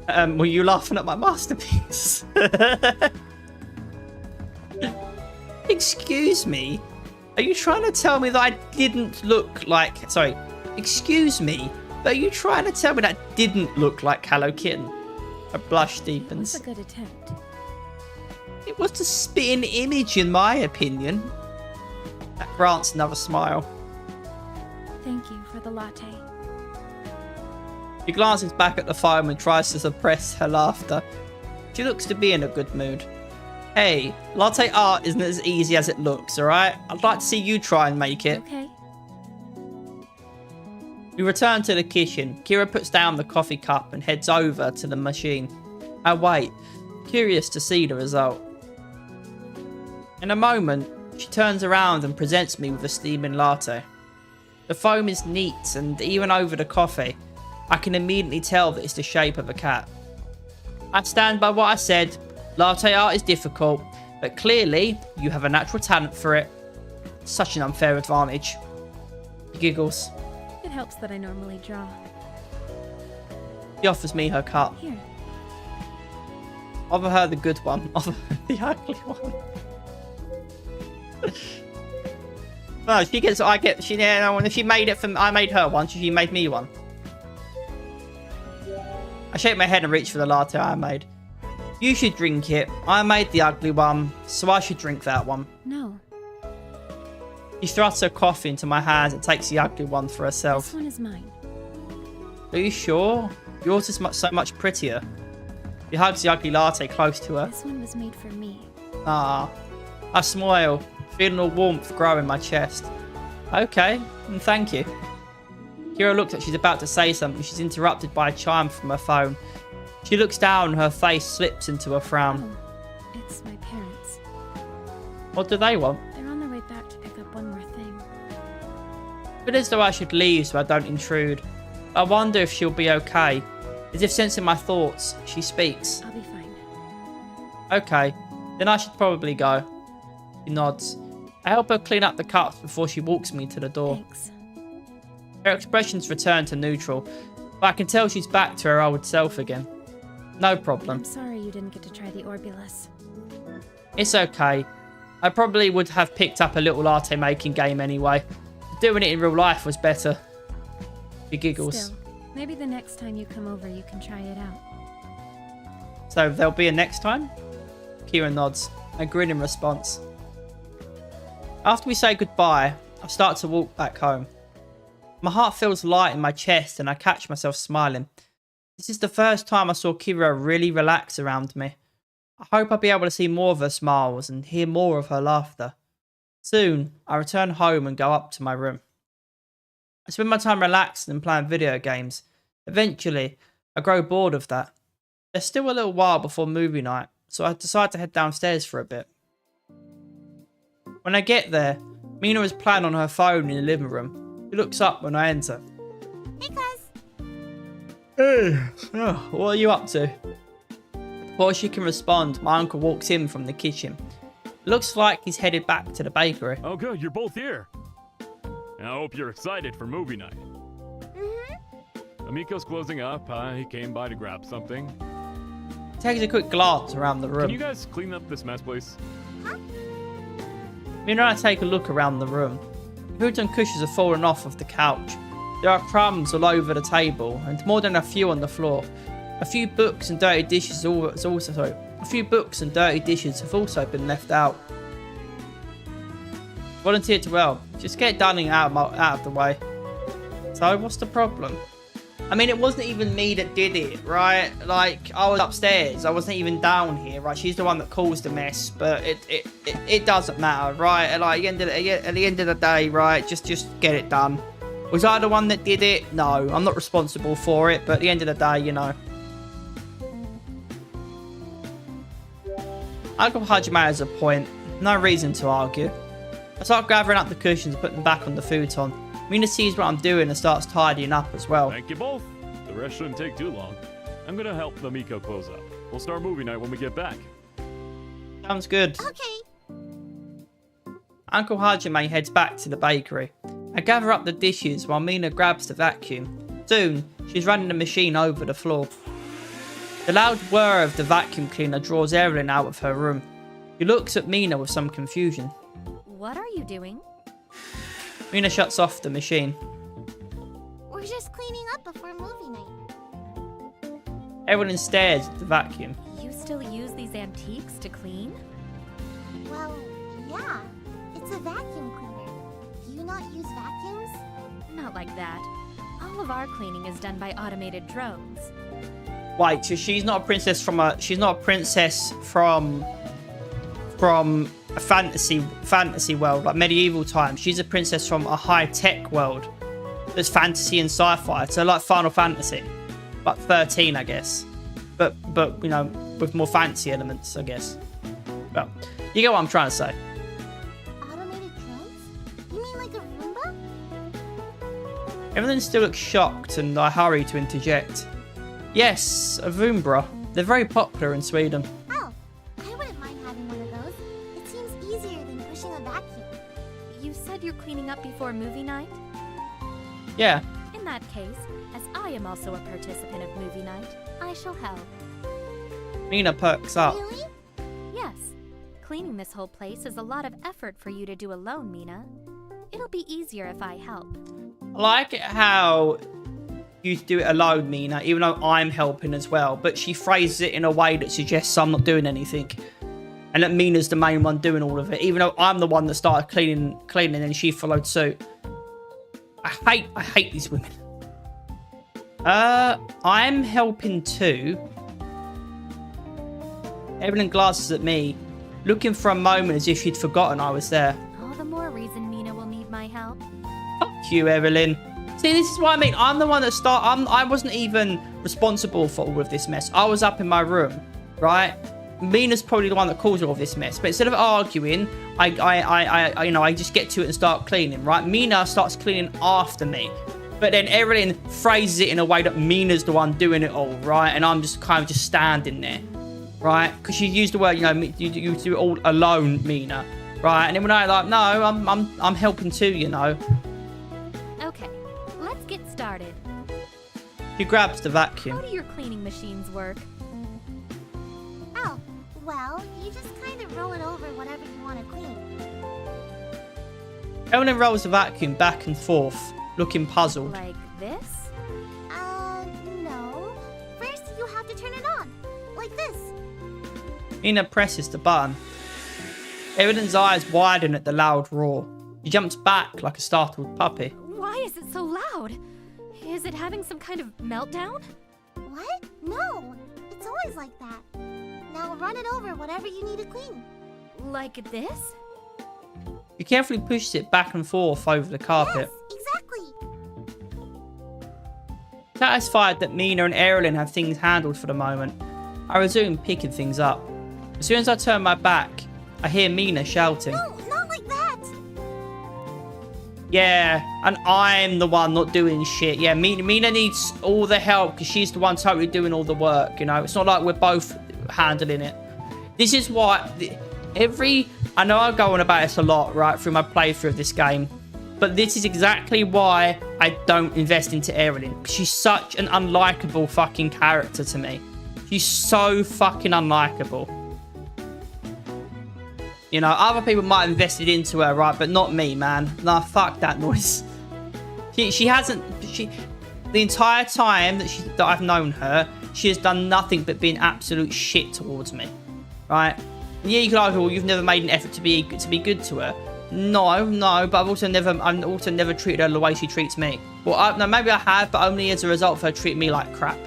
Were you laughing at my masterpiece? Excuse me? Are you trying to tell me that I didn't look like... Sorry. Excuse me? But are you trying to tell me that didn't look like Hello Kitten? Her blush deepens. That's a good attempt. It It was the spitting image, in my opinion. That grants another smile. Thank you for the latte. She glances back at the phone and tries to suppress her laughter. She looks to be in a good mood. Hey, latte art isn't as easy as it looks, alright? I'd like to see you try and make it. Okay. We return to the kitchen. Kira puts down the coffee cup and heads over to the machine. I wait, curious to see the result. In a moment, she turns around and presents me with a steaming latte. The foam is neat, and even over the coffee, I can immediately tell that it's the shape of a cat. I stand by what I said. Latte art is difficult, but clearly you have a natural talent for it. Such an unfair advantage. He giggles. It helps that I normally draw. She offers me her cup. Here. Offer her the good one. Offer her the ugly one. No, she gets. I get. She. Yeah, no, she made it from. I made her one. She made me one. I shake my head and reach for the latte I made. You should drink it. I made the ugly one, so I should drink that one. No. She thrusts her coffee into my hands and takes the ugly one for herself. This one is mine. Are you sure? Yours is so much prettier. She hugs the ugly latte close to her. This one was made for me. Ah. I smile, feeling all warmth grow in my chest. Okay, and thank you. Kira looks like she's about to say something. She's interrupted by a chime from her phone. She looks down and her face slips into a frown. Oh, it's my parents. What do they want? They're on their way back to pick up one more thing. But as though I should leave so I don't intrude. I wonder if she'll be okay. As if sensing my thoughts, she speaks. I'll be fine. Okay, then I should probably go. She nods. I help her clean up the cups before she walks me to the door. Thanks. Her expressions return to neutral, but I can tell she's back to her old self again. No problem. I'm sorry you didn't get to try the Orbulus. It's okay. I probably would have picked up a little latte making game anyway. Doing it in real life was better. She giggles. Still, maybe the next time you come over you can try it out. So there'll be a next time? Kira nods. I grin in response. After we say goodbye, I start to walk back home. My heart feels light in my chest and I catch myself smiling. This is the first time I saw Kira really relax around me. I hope I'll be able to see more of her smiles and hear more of her laughter. Soon, I return home and go up to my room. I spend my time relaxing and playing video games. Eventually, I grow bored of that. There's still a little while before movie night, so I decide to head downstairs for a bit. When I get there, Mina is playing on her phone in the living room. She looks up when I enter. Hey, cuz. Hey, oh, what are you up to? Before she can respond, my uncle walks in from the kitchen. It looks like he's headed back to the bakery. Oh, good, you're both here. I hope you're excited for movie night. Amiko's closing up. He came by to grab something. He takes a quick glance around the room. Can you guys clean up this mess, please? Mina and I take a look around the room. Hoods and cushions have fallen off of the couch. There are crumbs all over the table, and more than a few on the floor. A few books and dirty dishes have also been left out. Volunteered to help. Just get it done and out of the way. So what's the problem? I mean, it wasn't even me that did it, right? Like, I was upstairs. I wasn't even down here, right? She's the one that caused the mess, but it doesn't matter, right? Like, at the end of the day, right? Just get it done. Was I the one that did it? No, I'm not responsible for it, but at the end of the day, you know. Uncle Hajime has a point. No reason to argue. I start gathering up the cushions and putting them back on the futon. Mina sees what I'm doing and starts tidying up as well. Thank you both. The rest shouldn't take too long. I'm gonna help Amiko close up. We'll start movie night when we get back. Sounds good. Okay. Uncle Hajime heads back to the bakery. I gather up the dishes while Mina grabs the vacuum. Soon, she's running the machine over the floor. The loud whir of the vacuum cleaner draws Evelyn out of her room. She looks at Mina with some confusion. What are you doing? Mina shuts off the machine. We're just cleaning up before movie night. Evelyn stares at the vacuum. You still use these antiques to clean? Well, yeah. It's a vacuum cleaner. Do you not use vacuums? Not like that. All of our cleaning is done by automated drones. Wait, so she's not a princess from a a fantasy world, like medieval times. She's a princess from a high-tech world that's fantasy and sci-fi. So like Final Fantasy, like 13, I guess. But you know, with more fantasy elements, I guess. Well, you get what I'm trying to say. Automated drones? You mean like a Roomba? Everyone still looks shocked, and I hurry to interject. Yes, a Roomba. They're very popular in Sweden. Oh, I wouldn't mind having one of those. It seems easier than pushing a vacuum. You said you're cleaning up before movie night? Yeah. In that case, as I am also a participant of movie night, I shall help. Mina perks up. Really? Yes. Cleaning this whole place is a lot of effort for you to do alone, Mina. It'll be easier if I help. I like it how you do it alone, Mina, even though I'm helping as well. But she phrases it in a way that suggests I'm not doing anything. And that Mina's the main one doing all of it, even though I'm the one that started cleaning and she followed suit. I hate these women. I'm helping too. Evelyn glances at me, looking for a moment as if she'd forgotten I was there. All the more reason Mina will need my help. Fuck you, Evelyn. See, this is what I mean. I'm the one that I wasn't even responsible for all of this mess. I was up in my room, right? Mina's probably the one that caused all of this mess. But instead of arguing, I just get to it and start cleaning, right? Mina starts cleaning after me. But then Evelyn phrases it in a way that Mina's the one doing it all, right? And I'm just kind of just standing there, right? Because you use the word, you do it all alone, Mina, right? And then when I'm like, no, I'm helping too, you know. Okay, let's get started. She grabs the How vacuum. do your cleaning machines work? Oh, well, you just kind of roll it over whatever you want to clean. Evelyn rolls the vacuum back and forth, looking puzzled. Like this? No. First, you have to turn it on. Like this. Mina presses the button. Evelyn's eyes widen at the loud roar. She jumps back like a startled puppy. Why is it so loud? Is it having some kind of meltdown? What? No. It's always like that. Now run it over whatever you need to clean. Like this? She carefully pushes it back and forth over the carpet. Yes, exactly. Satisfied that Mina and Evelyn have things handled for the moment, I resume picking things up. As soon as I turn my back, I hear Mina shouting. No, not like that. Yeah, and I'm the one not doing shit. Yeah, Mina needs all the help because she's the one totally doing all the work, you know. It's not like we're both handling it. This is why I know I go on about this a lot, right, through my playthrough of this game. But this is exactly why I don't invest into Evelyn. She's such an unlikable fucking character to me. She's so fucking unlikable. You know, other people might have invested into her, right? But not me, man. Nah, fuck that noise. The entire time that I've known her, she has done nothing but being absolute shit towards me. Right? And yeah, you could argue, well, you've never made an effort to be good to her. No, but I've also never treated her the way she treats me. Well, no, maybe I have, but only as a result of her treating me like crap.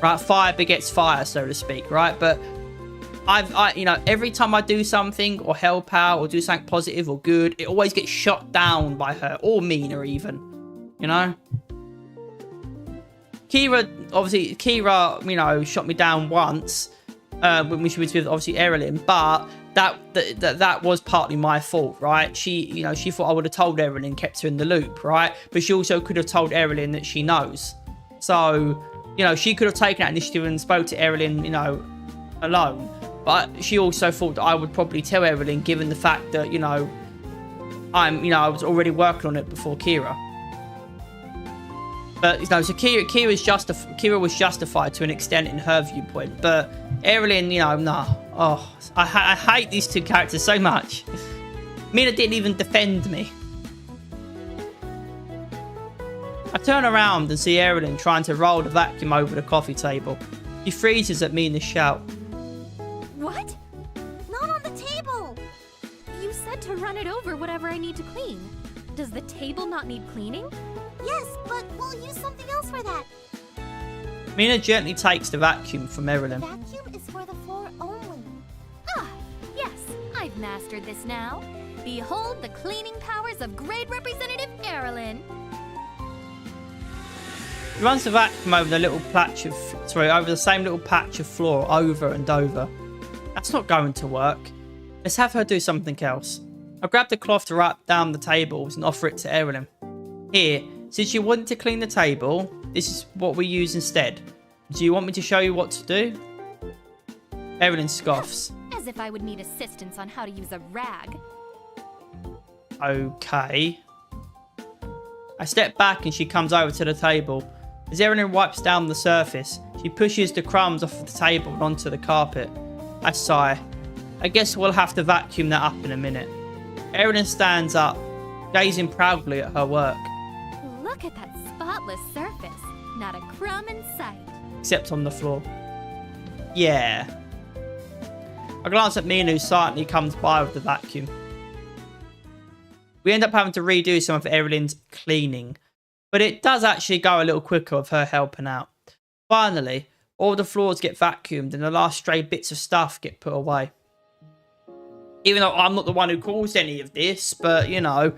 Right? Fire begets fire, so to speak, right? But every time I do something or help out or do something positive or good, it always gets shot down by her or Mina even, you know? Kira, shot me down once when she was with obviously Evelyn, but that was partly my fault, right? She thought I would have told Evelyn, kept her in the loop, right? But she also could have told Evelyn that she knows. So, she could have taken that initiative and spoke to Evelyn, alone. But she also thought that I would probably tell Evelyn, given the fact that, I was already working on it before Kira. But, so Kira was justified to an extent in her viewpoint. But Evelyn, nah. Oh, I hate these two characters so much. Mina didn't even defend me. I turn around and see Evelyn trying to roll the vacuum over the coffee table. She freezes at me in the shout. What? Not on the table. to run it over whatever I need to clean. Does the table not need cleaning? Yes, but we'll use something else for that. Mina gently takes the vacuum from Erilyn. Vacuum is for the floor only. Ah, yes, I've mastered this now. Behold the cleaning powers of Grade Representative Erilyn. He runs the vacuum over the little patch of, over the same little patch of floor over and over. That's not going to work. Let's have her do something else. I grabbed a cloth to wrap down the tables and offer it to Erilyn. Here, since you wanted to clean the table, this is what we use instead. Do you want me to show you what to do? Erilyn scoffs. As if I would need assistance on how to use a rag. Okay. I step back and she comes over to the table. As Erilyn wipes down the surface, she pushes the crumbs off of the table and onto the carpet. I sigh. I guess we'll have to vacuum that up in a minute. Erilyn stands up, gazing proudly at her work. Look at that spotless surface. Not a crumb in sight. Except on the floor. Yeah. I glance at Mina, who silently comes by with the vacuum. We end up having to redo some of Erilyn's cleaning, but it does actually go a little quicker with her helping out. Finally, all the floors get vacuumed and the last stray bits of stuff get put away. Even though I'm not the one who caused any of this, but you know.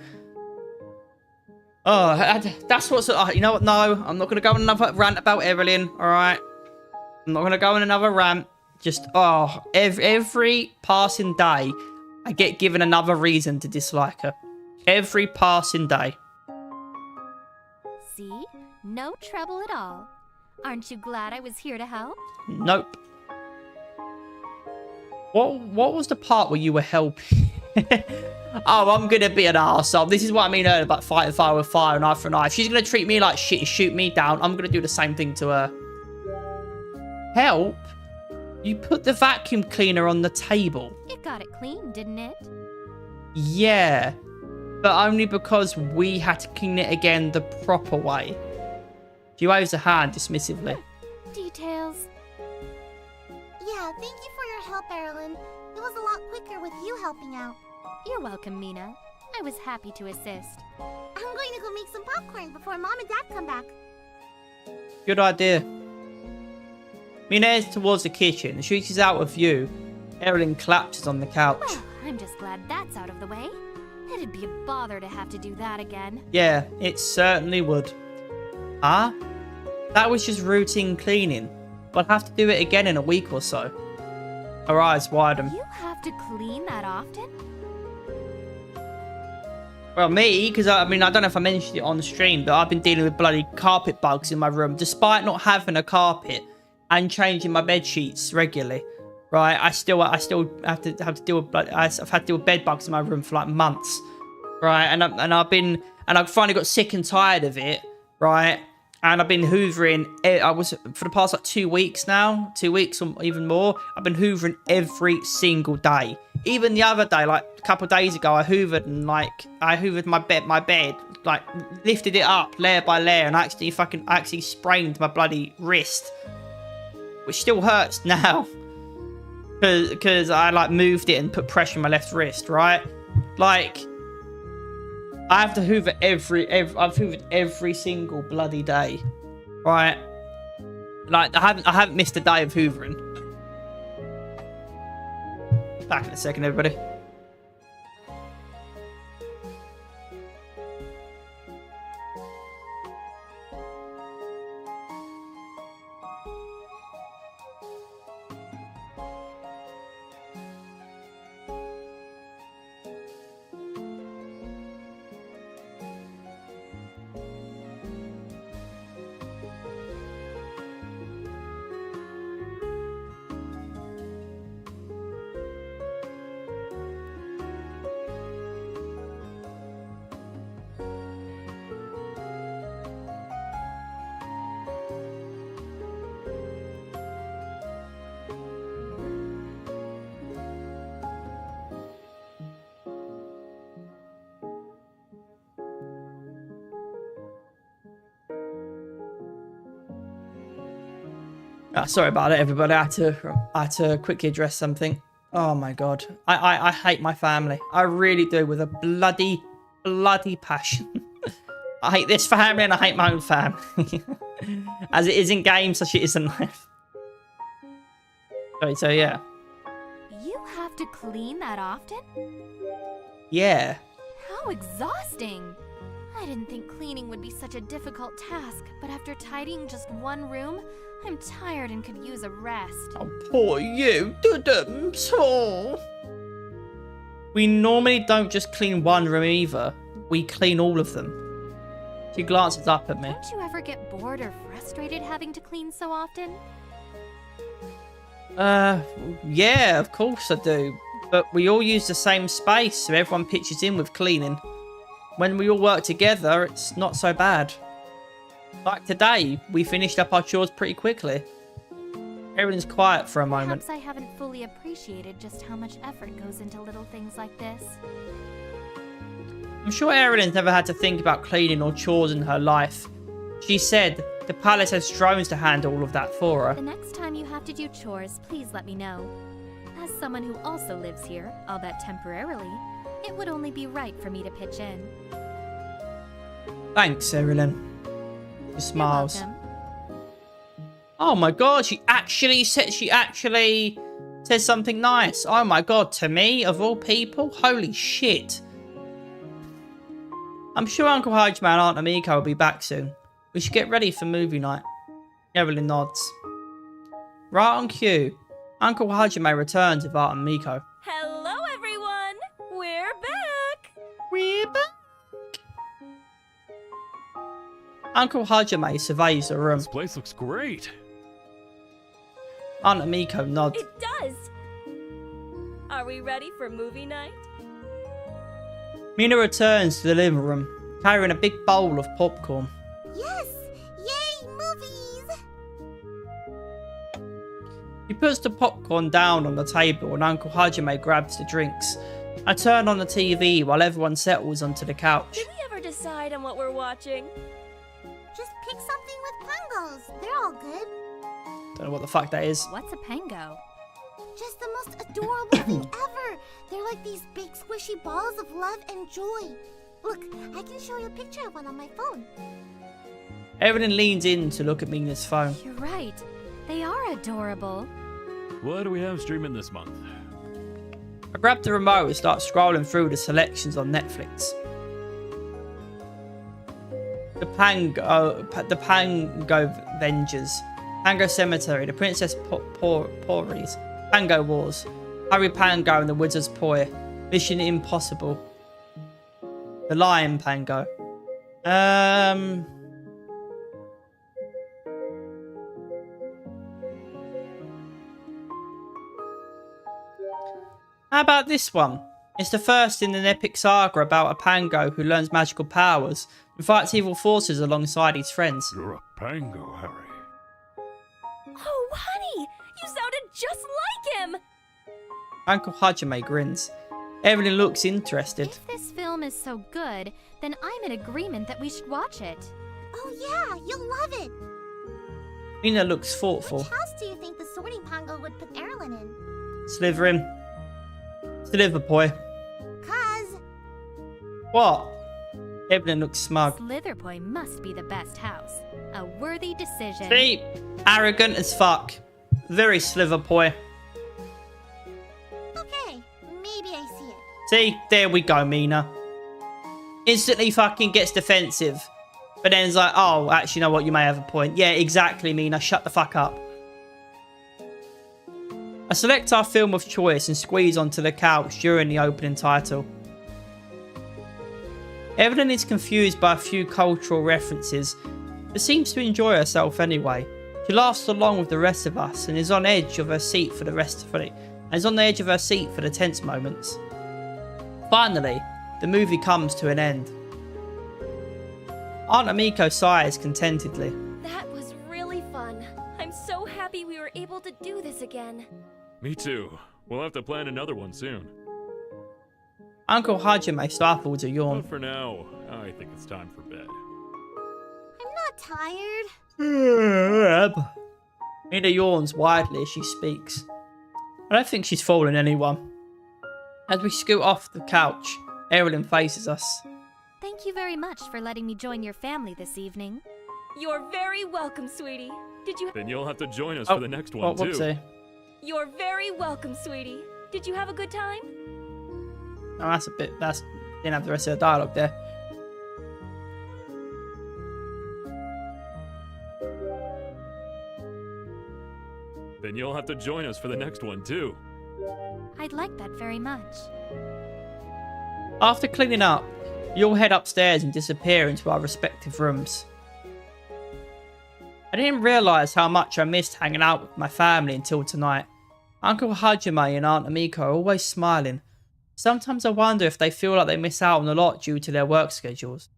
Oh, that's what's... you know what? No, I'm not going to go on another rant about Erilyn, alright? I'm not going to go on another rant. Just, every passing day, I get given another reason to dislike her. Every passing day. See? No trouble at all. Aren't you glad I was here to help? Nope. What was the part where you were helping? Oh, I'm gonna be an arsehole. This is what I mean earlier about fighting fire with fire and eye for an eye. If she's gonna treat me like shit and shoot me down, I'm gonna do the same thing to her. Help? You put the vacuum cleaner on the table. It got it clean, didn't it? Yeah. But only because we had to clean it again the proper way. She waves a hand dismissively. Details. Yeah, thank you for your help, Erilyn. It was a lot quicker with you helping out. You're welcome, Mina. I was happy to assist. I'm going to go make some popcorn before Mom and Dad come back. Good idea. Mina heads towards the kitchen and she's out of view. Erilyn collapses on the couch. Well, I'm just glad that's out of the way. It'd be a bother to have to do that again. Yeah, it certainly would. Huh? That was just routine cleaning. We'll have to do it again in a week or so. Her eyes widen. You have to clean that often? Well, me, because I mean, I don't know if I mentioned it on the stream, but I've been dealing with bloody carpet bugs in my room, despite not having a carpet and changing my bed sheets regularly. Right, I still have to deal with I've had to deal with bed bugs in my room for like months. Right, and I've finally got sick and tired of it. Right, and I've been hoovering. For the past like 2 weeks now, 2 weeks or even more. I've been hoovering every single day. Even the other day, like a couple of days ago, I hoovered my bed, like lifted it up layer by layer, and I actually sprained my bloody wrist, which still hurts now, because I like moved it and put pressure on my left wrist. Right, like I have to hoover I've hoovered every single bloody day. Right, like I haven't missed a day of hoovering. Back in a second, everybody. Sorry about it, everybody. I had to quickly address something. Oh my god. I hate my family. I really do, with a bloody passion. I hate this family and I hate my own family. As it is in games, such it is in life. So yeah. You have to clean that often? Yeah. How exhausting! I didn't think cleaning would be such a difficult task, but after tidying just one room, I'm tired and could use a rest. Oh, poor you, Dudums. Oh. We normally don't just clean one room either. We clean all of them. She glances up at me. Don't you ever get bored or frustrated having to clean so often? Yeah, of course I do. But we all use the same space, so everyone pitches in with cleaning. When we all work together, it's not so bad. Like today, we finished up our chores pretty quickly. Everyone's quiet for a moment. Perhaps I haven't fully appreciated just how much effort goes into little things like this. I'm sure Erilyn's never had to think about cleaning or chores in her life. She said the palace has drones to handle all of that for her. The next time you have to do chores, please let me know. As someone who also lives here, albeit temporarily, it would only be right for me to pitch in. Thanks, Erilyn. She smiles. You're welcome. Oh my god, she actually says something nice. Oh my god, to me, of all people? Holy shit. I'm sure Uncle Hajime and Aunt Amiko will be back soon. We should get ready for movie night. Erilyn nods. Right on cue, Uncle Hajime returns with Aunt Amiko. Hello, everyone! We're back! We're back. Uncle Hajime surveys the room. This place looks great. Aunt Amiko nods. It does! Are we ready for movie night? Mina returns to the living room, carrying a big bowl of popcorn. Yes! Yay, movies! He puts the popcorn down on the table and Uncle Hajime grabs the drinks. I turn on the TV while everyone settles onto the couch. Did we ever decide on what we're watching? Just pick something with pangos. They're all good. Don't know what the fuck that is. What's a pango? Just the most adorable thing ever. They're like these big squishy balls of love and joy. Look, I can show you a picture of one on my phone. Evelyn leans in to look at Mina's phone. You're right. They are adorable. What do we have streaming this month? I grab the remote and start scrolling through the selections on Netflix. The Pango Vengers, Pango Cemetery, The Princess Pories, Pango Wars, Harry Pango and the Wizard's Poi, Mission Impossible, The Lion Pango. How about this one? It's the first in an epic saga about a Pango who learns magical powers and fights evil forces alongside his friends. You're a pango, Harry. Oh, honey! You sounded just like him! Uncle Hajime grins. Evelyn looks interested. If this film is so good, then I'm in agreement that we should watch it. Oh yeah, you'll love it. Mina looks thoughtful. Which house do you think the sorting pango would put Erilyn in? Slytherin. Sliverboy. Cause... What? Evelyn looks smug. Slitherboy must be the best house. A worthy decision. See? Arrogant as fuck. Very Sliverboy. Okay, maybe I see it. See? There we go, Mina. Instantly fucking gets defensive. But then it's like, oh, actually, you know what? You may have a point. Yeah, exactly, Mina. Shut the fuck up. I select our film of choice and squeeze onto the couch during the opening title. Evelyn is confused by a few cultural references, but seems to enjoy herself anyway. She laughs along with the rest of us and is on edge of her seat for the edge of her seat for the tense moments. Finally, the movie comes to an end. Aunt Amiko sighs contentedly. That was really fun. I'm so happy we were able to do this again. Me too. We'll have to plan another one soon. Uncle Hajime stifles a yawn. But for now, I think it's time for bed. I'm not tired. Mina yawns widely as she speaks. I don't think she's fooling anyone. As we scoot off the couch, Erin faces us. Thank you very much for letting me join your family this evening. You're very welcome, sweetie. Did you? Then you'll have to join us for the next one, too. Whoopsie. You're very welcome, sweetie. Did you have a good time? Oh, that's a bit. That's didn't have the rest of the dialogue there. Then you'll have to join us for the next one, too. I'd like that very much. After cleaning up, you all head upstairs and disappear into our respective rooms. I didn't realise how much I missed hanging out with my family until tonight. Uncle Hajime and Aunt Amiko are always smiling. Sometimes I wonder if they feel like they miss out on a lot due to their work schedules.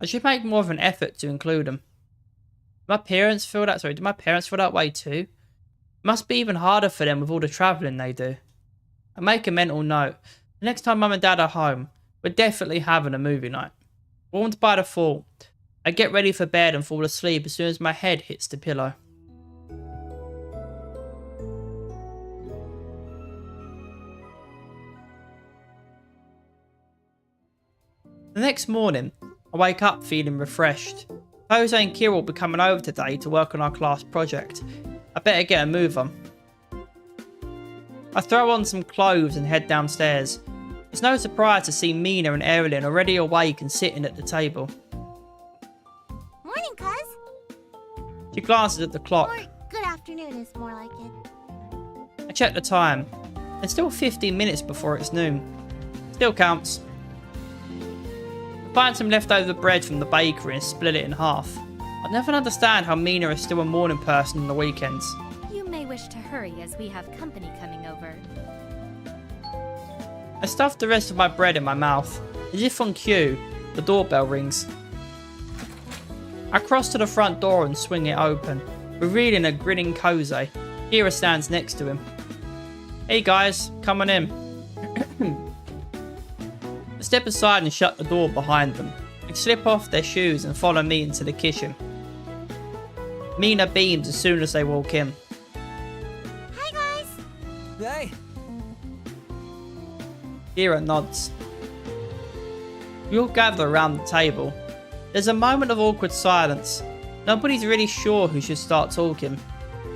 I should make more of an effort to include them. Do my parents feel that way too? It must be even harder for them with all the travelling they do. I make a mental note. The next time Mum and Dad are home, we're definitely having a movie night. Warmed by the thought, I get ready for bed and fall asleep as soon as my head hits the pillow. The next morning, I wake up feeling refreshed. Jose and Kira will be coming over today to work on our class project. I better get a move on. I throw on some clothes and head downstairs. It's no surprise to see Mina and Erilyn already awake and sitting at the table. Morning, cuz. She glances at the clock. Or good afternoon is more like it. I check the time. There's still 15 minutes before it's noon. Still counts. I find some leftover bread from the bakery and split it in half. I never understand how Mina is still a morning person on the weekends. You may wish to hurry as we have company coming over. I stuff the rest of my bread in my mouth. As if on cue, the doorbell rings. I cross to the front door and swing it open, revealing a grinning Kose. Kira stands next to him. Hey guys, come on in. I step aside and shut the door behind them. They slip off their shoes and follow me into the kitchen. Mina beams as soon as they walk in. Hi, guys. Hey, Kira nods. We all gather around the table. There's a moment of awkward silence. Nobody's really sure who should start talking.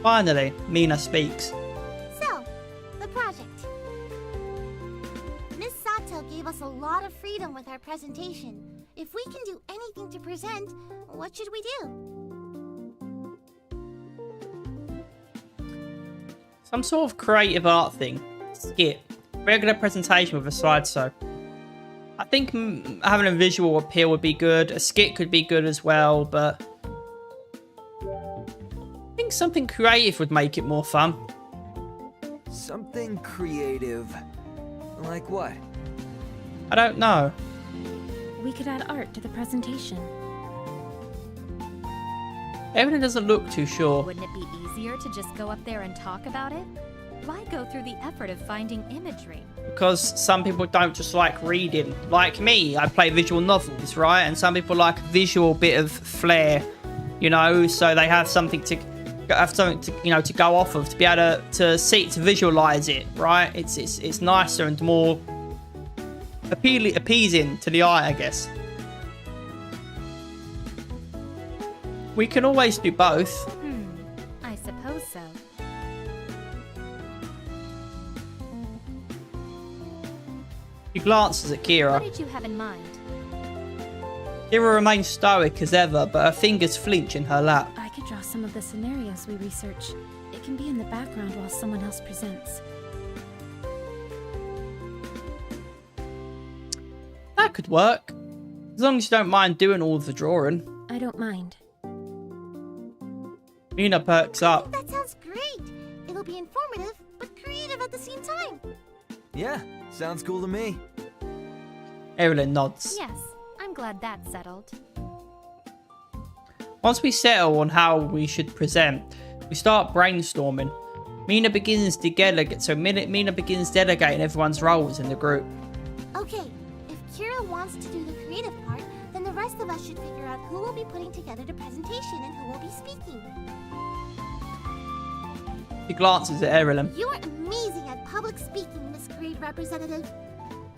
Finally, Mina speaks. So, the project. Miss Sato gave us a lot of freedom with our presentation. If we can do anything to present, what should we do? Some sort of creative art thing. Skit. Regular presentation with a slideshow. I think having a visual appeal would be good. A skit could be good as well, but I think something creative would make it more fun. something creative. Like what? I don't know. We could add art to the presentation. Evelyn doesn't look too sure. Wouldn't it be easier to just go up there and talk about it? Why go through the effort of finding imagery? Because some people don't just like reading. Like me, I play visual novels, right? And some people like a visual bit of flair, you know, so they have something to to go off of, to be able to see, to visualize it, right? It's nicer and more appeasing to the eye, I guess. We can always do both. I suppose so. He glances at Kira. What did you have in mind? Kira remains stoic as ever, but her fingers flinch in her lap. I could draw some of the scenarios we research. It can be in the background while someone else presents. That could work. As long as you don't mind doing all of the drawing. I don't mind. Mina perks up. That sounds great. It'll be informative, but creative at the same time. Yeah, sounds cool to me. Evelyn nods. Yes, I'm glad that's settled. Once we settle on how we should present, we start brainstorming. Mina begins delegating everyone's roles in the group. Okay, if Kira wants to do the creative part, then the rest of us should figure out who will be putting together the presentation and who will be speaking. She glances at Erilyn. You're amazing public speaking, Miss Grade Representative.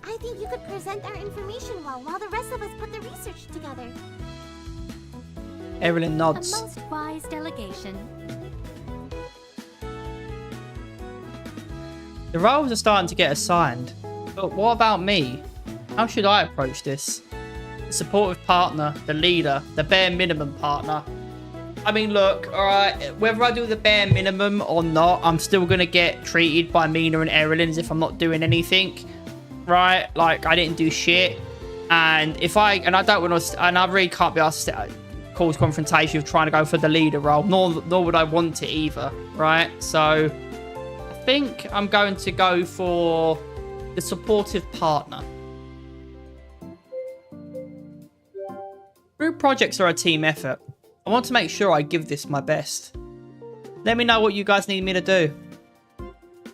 I think you could present our information well while the rest of us put the research together. Evelyn A nods. most wise delegation. The roles are starting to get assigned. But what about me? How should I approach this? The supportive partner, the leader, the bare minimum partner. I mean, look, alright, whether I do the bare minimum or not, I'm still going to get treated by Mina and Erilyn as if I'm not doing anything. Right? Like, I didn't do shit. And I really can't be asked to cause confrontation of trying to go for the leader role, nor would I want it either, right? So, I think I'm going to go for the supportive partner. Group projects are a team effort. I want to make sure I give this my best. Let me know what you guys need me to do.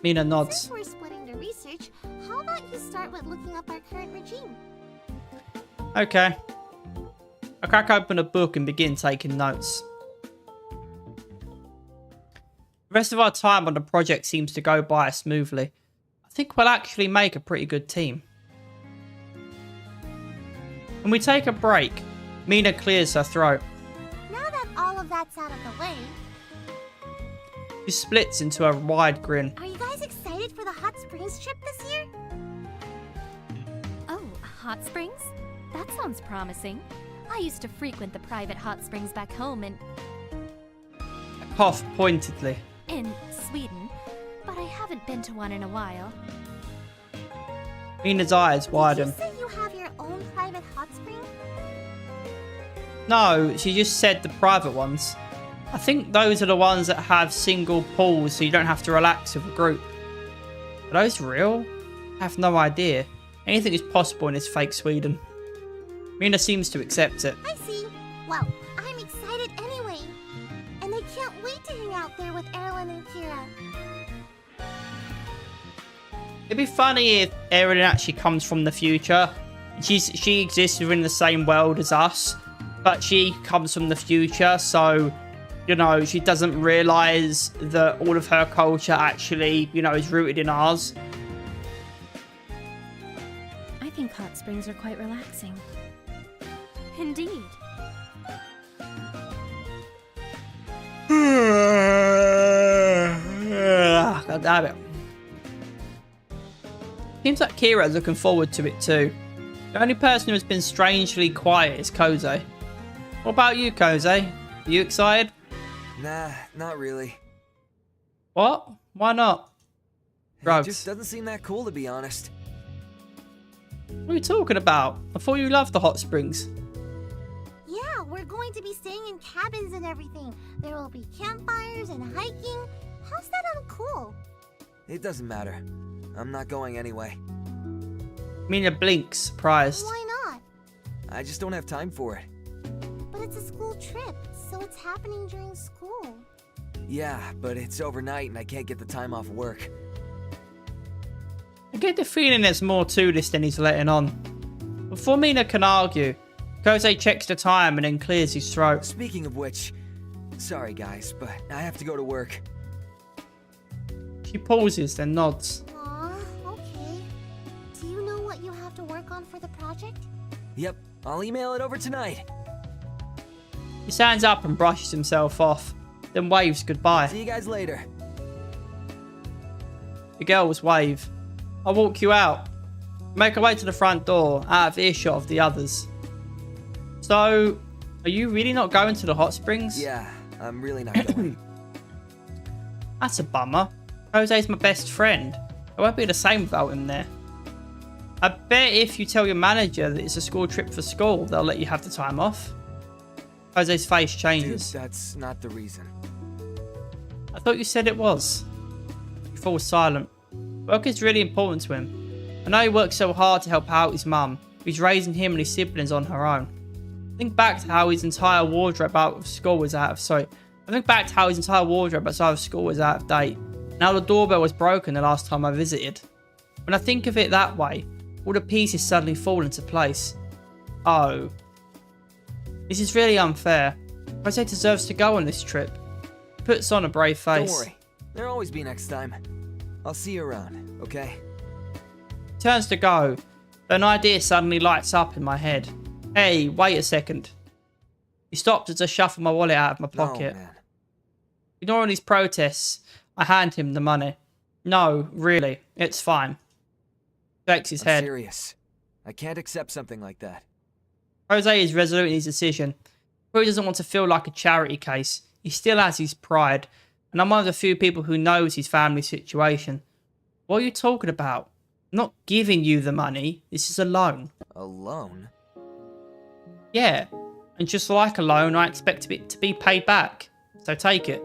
Mina nods. Since we're splitting the research, how about you start with looking up our current regime? Okay. I crack open a book and begin taking notes. The rest of our time on the project seems to go by smoothly. I think we'll actually make a pretty good team. When we take a break, Mina clears her throat. Now that all of that's out of the way, She splits into a wide grin. are you guys excited for the hot springs trip this year? Oh, hot springs? That sounds promising. I used to frequent the private hot springs back home in Cough pointedly. Sweden, but I haven't been to one in a while. Mina's eyes widen. Did you say you have your own private hot spring? No, she just said the private ones. I think those are the ones that have single pools so you don't have to relax with a group. Are those real? I have no idea. Anything is possible in this fake Sweden. Mina seems to accept it. I see. Well, I'm excited anyway. And I can't wait to hang out there with Erilyn and Kira. It'd be funny if Erin actually comes from the future. She exists within the same world as us, but she comes from the future, so, you know, she doesn't realise that all of her culture actually, you know, is rooted in ours. I think hot springs are quite relaxing. Indeed. God damn it. Seems like Kira's looking forward to it too. The only person who has been strangely quiet is Koze. What about you, Koze? Are you excited? Nah, not really. What? Why not? It Drugs. just doesn't seem that cool, to be honest. What are you talking about? I thought you loved the hot springs. Yeah, we're going to be staying in cabins and everything. There will be campfires and hiking. How's that uncool? It doesn't matter. I'm not going anyway. Mina blinks, surprised. Why not? I just don't have time for it. But it's a school trip, so it's happening during school. Yeah, but it's overnight and I can't get the time off work. I get the feeling there's more to this than he's letting on. Before Mina can argue, Koze checks the time and then clears his throat. Speaking of which, sorry guys, but I have to go to work. She pauses, then nods. Aw, okay. Do you know what you have to work on for the project? Yep, I'll email it over tonight. He stands up and brushes himself off, then waves goodbye. See you guys later. The girls wave. I'll walk you out. Make our way to the front door, out of earshot of the others. So, are you really not going to the hot springs? Yeah, I'm really not going. That's a bummer. Jose's my best friend. I won't be the same without him there. I bet if you tell your manager that it's a school trip for school, they'll let you have the time off. Jose's face Dude, changes. that's not the reason. I thought you said it was. He falls silent. Work is really important to him. I know he works so hard to help out his mum, who's raising him and his siblings on her own. Think back to how his entire wardrobe out of school was out of date. Now the doorbell was broken the last time I visited. When I think of it that way, all the pieces suddenly fall into place. Oh. This is really unfair. Jose deserves to go on this trip. He puts on a brave face. Don't worry. There'll always be next time. I'll see you around, okay? Turns to go, but an idea suddenly lights up in my head. Hey, wait a second. He stopped as I shuffled my wallet out of my pocket. Oh, man. Ignoring his protests, I hand him the money. No, really, it's fine. Shakes his I'm head. serious. I can't accept something like that. Jose is resolute in his decision. He doesn't want to feel like a charity case. He still has his pride, and I'm one of the few people who knows his family situation. What are you talking about? I'm not giving you the money. This is a loan. A loan? Yeah, and just like a loan, I expect it to be paid back. So take it.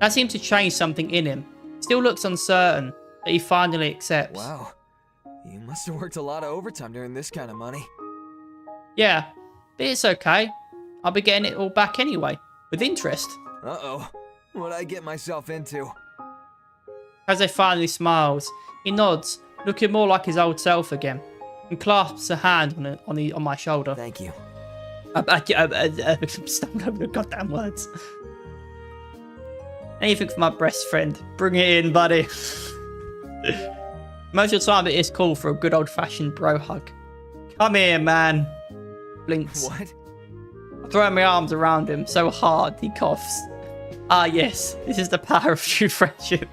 That seems to change something in him. Still looks uncertain, but he finally accepts. Wow. You must have worked a lot of overtime during this kind of money. Yeah, but it's okay. I'll be getting it all back anyway, with interest. Uh-oh. What'd I get myself into? Jose finally smiles. He nods, looking more like his old self again, and clasps a hand on my shoulder. Thank you. I'm stumbling over the goddamn words. Anything for my best friend. Bring it in, buddy. Most of the time it is cool for a good old-fashioned bro hug. Come here, man. Blinks. What? I throw my arms around him so hard he coughs. Ah, yes. This is the power of true friendship.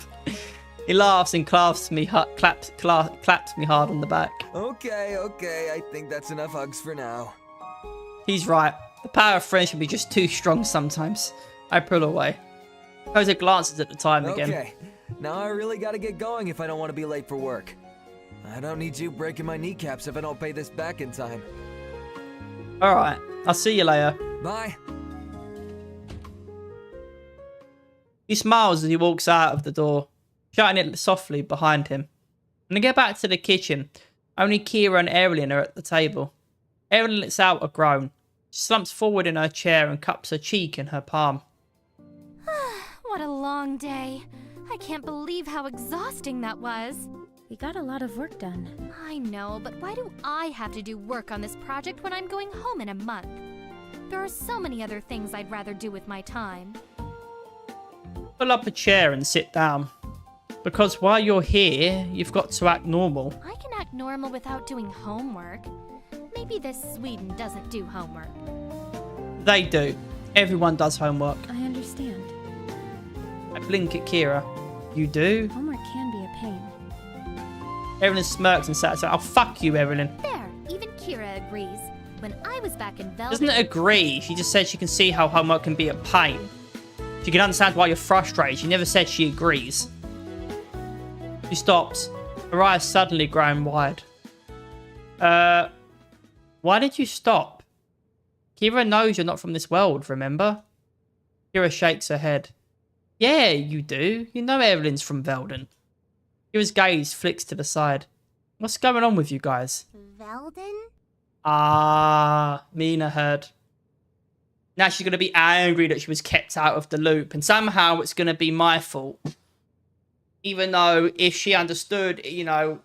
He laughs and claps me hard on the back. Okay, I think that's enough hugs for now. He's right. The power of friendship is just too strong sometimes. I pull away. Jose glances at the time again. Okay, now I really gotta get going if I don't want to be late for work. I don't need you breaking my kneecaps if I don't pay this back in time. Alright, I'll see you later. Bye. He smiles as he walks out of the door, shutting it softly behind him. When I get back to the kitchen, only Kira and Erin are at the table. Erin lets out a groan. She slumps forward in her chair and cups her cheek in her palm. What a long day. I can't believe how exhausting that was. We got a lot of work done. I know, but why do I have to do work on this project when I'm going home in a month? There are so many other things I'd rather do with my time. Pull up a chair and sit down. Because while you're here, you've got to act normal. I can act normal without doing homework. Maybe this Sweden doesn't do homework. They do. Everyone does homework. I understand. I blink at Kira. You do? Homework can be a pain. Evelyn smirks and says, "Oh, fuck you, Evelyn." There, even Kira agrees. When I was back in Velvet... Doesn't agree. She just said she can see how homework can be a pain. She can understand why you're frustrated. She never said she agrees. She stops. Her eyes suddenly growing wide. Why did you stop? Kira knows you're not from this world, remember? Kira shakes her head. Yeah, you do. You know Evelyn's from Velden. Kira's gaze flicks to the side. What's going on with you guys? Velden? Ah, Mina heard. Now she's going to be angry that she was kept out of the loop. And somehow it's going to be my fault. Even though if she understood, you know,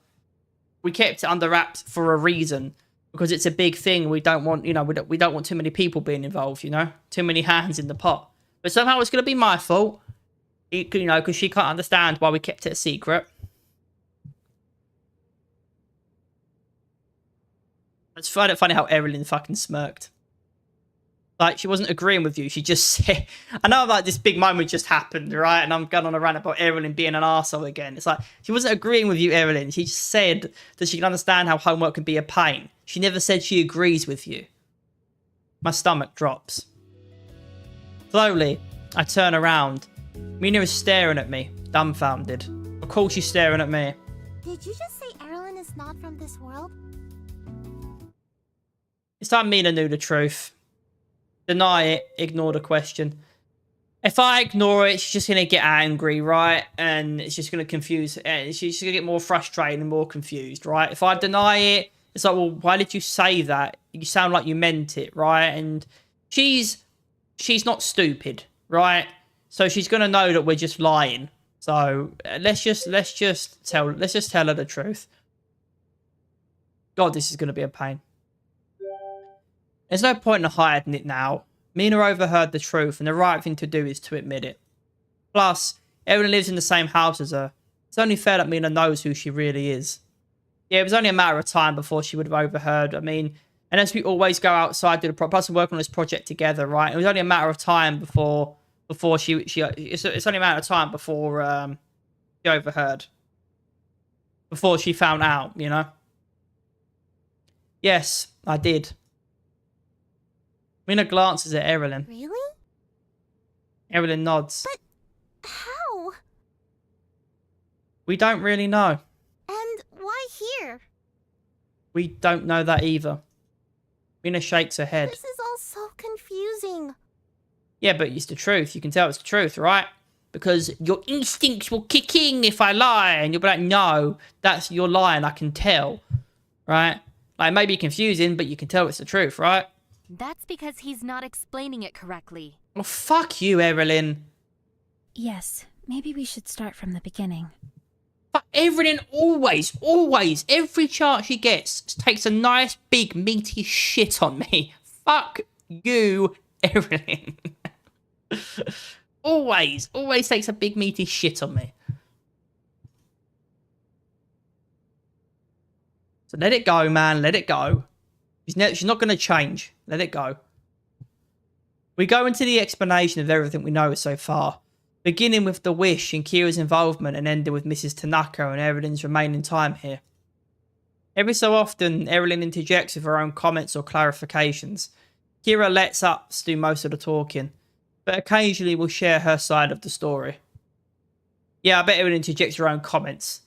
we kept it under wraps for a reason. Because it's a big thing. We don't want, you know, we don't want too many people being involved, you know. Too many hands in the pot. But somehow it's going to be my fault. You know, because she can't understand why we kept it a secret. It's funny how Evelyn fucking smirked. Like, she wasn't agreeing with you. She just said... I know, like, this big moment just happened, right? And I'm going on a rant about Evelyn being an arsehole again. It's like, she wasn't agreeing with you, Evelyn. She just said that she can understand how homework can be a pain. She never said she agrees with you. My stomach drops. Slowly, I turn around. Mina is staring at me, dumbfounded. Of course she's staring at me. Did you just say Erin is not from this world? It's time Mina knew the truth. Deny it, ignore the question. If I ignore it, she's just going to get angry, right? And it's just going to confuse, and she's just going to get more frustrated and more confused, right? If I deny it, it's like, well, why did you say that? You sound like you meant it, right? And she's not stupid, right? So she's going to know that we're just lying. So let's just tell her the truth. God, this is going to be a pain. There's no point in hiding it now. Mina overheard the truth, and the right thing to do is to admit it. Plus, Evelyn lives in the same house as her. It's only fair that Mina knows who she really is. Yeah, it was only a matter of time before she would have overheard. I mean, unless we always go outside, do the plus work on this project together, right? It was only a matter of time before she it's only a matter of time before she overheard. Before she found out, you know? Yes, I did. Mina glances at Erilyn. Really? Erilyn nods. But how? We don't really know. And why here? We don't know that either. Mina shakes her head. This is all so confusing. Yeah, but it's the truth. You can tell it's the truth, right? Because your instincts will kick in if I lie. And you'll be like, no, that's you're lying. I can tell. Right? Like, it may be confusing, but you can tell it's the truth, right? That's because he's not explaining it correctly. Well, fuck you, Erilyn. Yes, maybe we should start from the beginning. But Erilyn always, every chance she gets, takes a nice, big, meaty shit on me. Fuck you, Erilyn. always takes a big, meaty shit on me. So let it go, man. Let it go. She's not going to change. Let it go. We go into the explanation of everything we know so far, beginning with the wish and Kira's involvement and ending with Mrs. Tanaka and Erilyn's remaining time here. Every so often, Erilyn interjects with her own comments or clarifications. Kira lets us do most of the talking, but occasionally will share her side of the story. Yeah, I bet Erilyn interjects her own comments.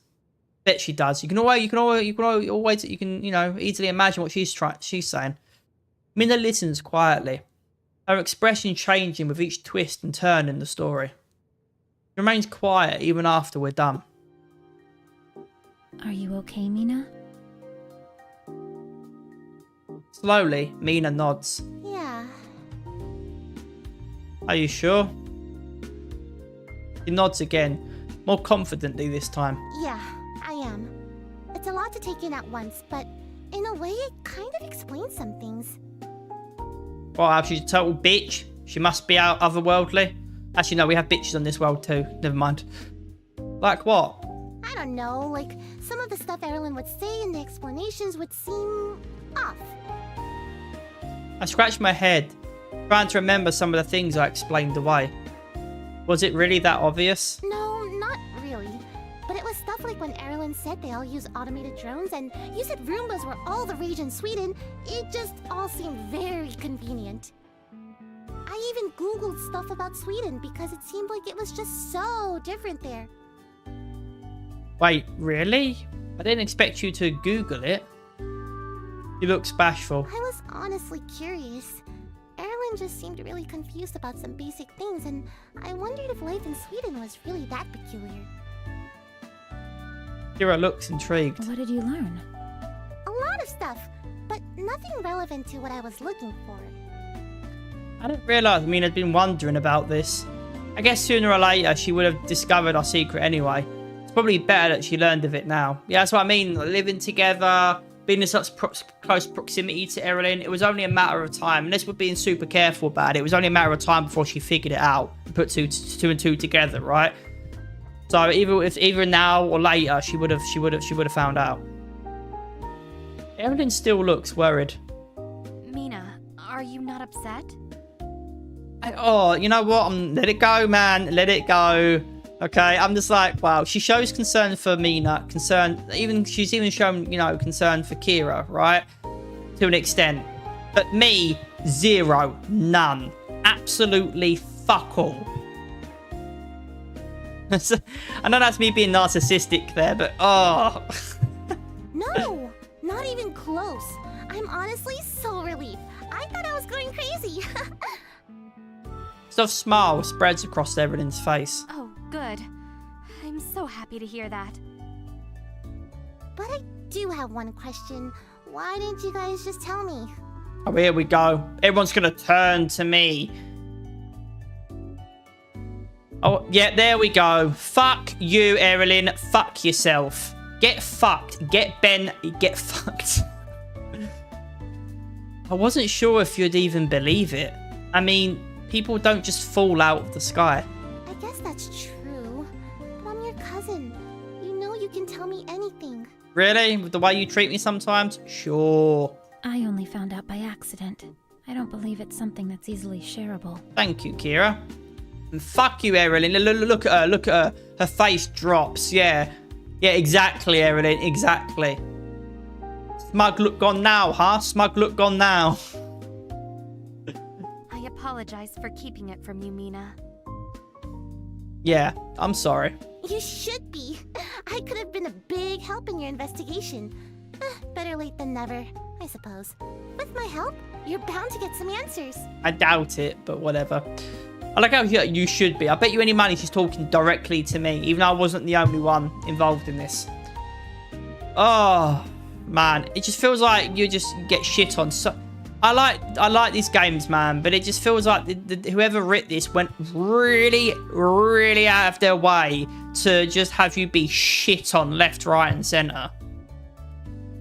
Bet she does. You can easily imagine what she's saying. Mina listens quietly, her expression changing with each twist and turn in the story. She remains quiet even after we're done. Are you okay, Mina? Slowly, Mina nods. Yeah. Are you sure? She nods again, more confidently this time. Yeah, I am. It's a lot to take in at once, but in a way it kind of explains some things. Well, she's a total bitch. She must be out otherworldly. Actually, no, we have bitches on this world too. Never mind. Like what? I don't know, like some of the stuff Erilyn would say and the explanations would seem off. I scratched my head, trying to remember some of the things I explained away. Was it really that obvious? No, not really. But it was stuff like when Erilyn said they all use automated drones and you said Roombas were all the rage in Sweden. It just all seemed very convenient. I even Googled stuff about Sweden because it seemed like it was just so different there. Wait, really? I didn't expect you to Google it. She looks bashful. I was honestly curious. Erilyn just seemed really confused about some basic things, and I wondered if life in Sweden was really that peculiar. Kira looks intrigued. What did you learn? A lot of stuff, but nothing relevant to what I was looking for. I didn't realise Mina had been wondering about this. I guess sooner or later she would have discovered our secret anyway. It's probably better that she learned of it now. Yeah, that's what I mean. Living together, being in such close proximity to Erilyn, it was only a matter of time. Unless we're being super careful about it, it was only a matter of time before she figured it out and put two and two together, right? So either now or later, she would have found out. Erilyn still looks worried. Mina, are you not upset? Oh, you know what? Let it go, man. Let it go. Okay, I'm just like, wow. She shows concern for Mina, she's even shown, concern for Kira, right? To an extent. But me, zero, none. Absolutely fuck all. I know that's me being narcissistic there, but oh. No, not even close. I'm honestly so relieved. I thought I was going crazy. Soft smile spreads across Erilyn's face. Oh, good. I'm so happy to hear that. But I do have one question. Why didn't you guys just tell me? Oh, here we go. Everyone's gonna turn to me. Oh, yeah, there we go. Fuck you, Erilyn. Fuck yourself. Get fucked. Get Ben. Get fucked. I wasn't sure if you'd even believe it. I mean, people don't just fall out of the sky. I guess that's true. But I'm your cousin. you can tell me anything. Really? With the way you treat me sometimes? Sure. I only found out by accident. I don't believe it's something that's easily shareable. Thank you, Kira. And fuck you, Erin. Look at her. Look at her. Her face drops. Yeah. Yeah, exactly, Erin. Exactly. Smug look gone now, huh? Smug look gone now. I apologize for keeping it from you, Mina. Yeah, I'm sorry. You should be. I could have been a big help in your investigation. Better late than never, I suppose. With my help, you're bound to get some answers. I doubt it, but whatever. I like how you should be. I bet you any money she's talking directly to me, even though I wasn't the only one involved in this. Oh, man. It just feels like you just get shit on. So I like these games, man, but it just feels like whoever writ this went really, really out of their way to just have you be shit on left, right, and centre.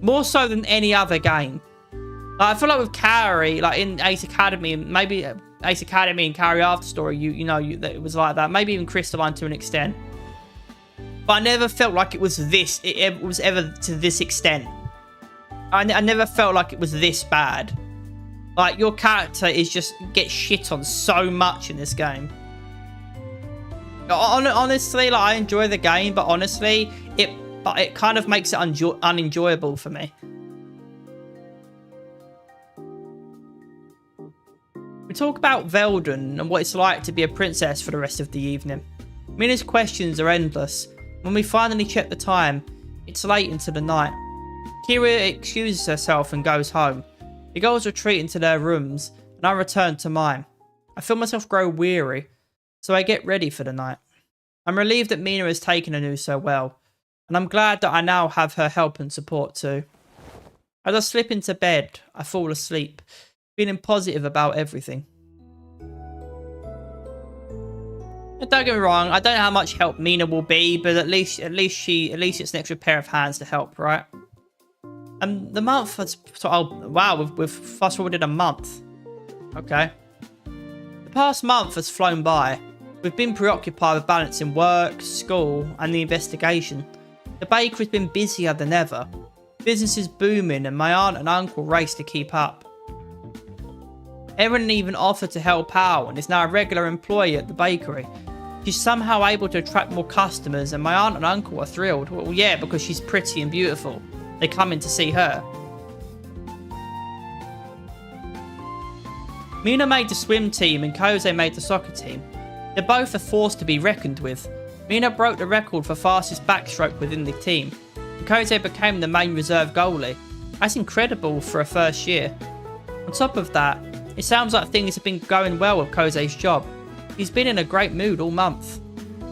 More so than any other game. Like, I feel like with Carrie, like in Ace Academy, maybe Ace Academy and Carrie After Story, that it was like that. Maybe even Crystalline to an extent. But I never felt like it was this. It was ever to this extent. I never felt like it was this bad. Like, your character is just gets shit on so much in this game. Honestly, like, I enjoy the game, but honestly, it kind of makes it unenjoyable for me. We talk about Veldon and what it's like to be a princess for the rest of the evening. Mina's questions are endless. When we finally check the time, it's late into the night. Kira excuses herself and goes home. The girls retreat into their rooms, and I return to mine. I feel myself grow weary, so I get ready for the night. I'm relieved that Mina has taken the news so well, and I'm glad that I now have her help and support too. As I slip into bed, I fall asleep, feeling positive about everything. And don't get me wrong, I don't know how much help Mina will be, but at least it's an extra pair of hands to help, right? And the month has... Oh, wow, we've fast-forwarded a month. Okay. The past month has flown by. We've been preoccupied with balancing work, school, and the investigation. The bakery's been busier than ever. Business is booming, and my aunt and uncle race to keep up. Erin even offered to help out and is now a regular employee at the bakery. She's somehow able to attract more customers, and my aunt and uncle are thrilled. Well, yeah, because she's pretty and beautiful. They come in to see her. Mina made the swim team and Kose made the soccer team. They're both a force to be reckoned with. Mina broke the record for fastest backstroke within the team, and Kose became the main reserve goalie. That's incredible for a first year. On top of that, it sounds like things have been going well with Kose's job. He's been in a great mood all month.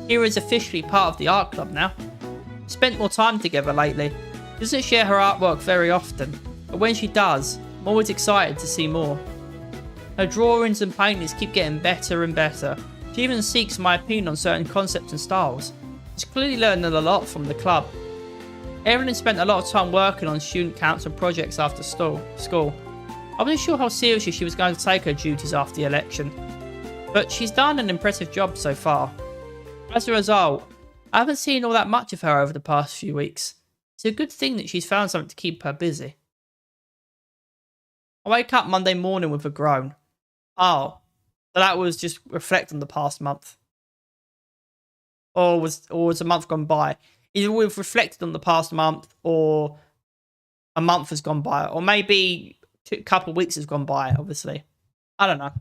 Kira is officially part of the art club now. Spent more time together lately. Doesn't share her artwork very often, but when she does, I'm always excited to see more. Her drawings and paintings keep getting better and better. She even seeks my opinion on certain concepts and styles. She's clearly learning a lot from the club. Erin has spent a lot of time working on student council projects after school. I wasn't sure how seriously she was going to take her duties after the election, but she's done an impressive job so far. As a result, I haven't seen all that much of her over the past few weeks. It's a good thing that she's found something to keep her busy. I wake up Monday morning with a groan. Oh, so that was just reflect on the past month. Or was a month gone by? Either we've reflected on the past month, or a month has gone by, or maybe a couple of weeks has gone by, obviously. I don't know.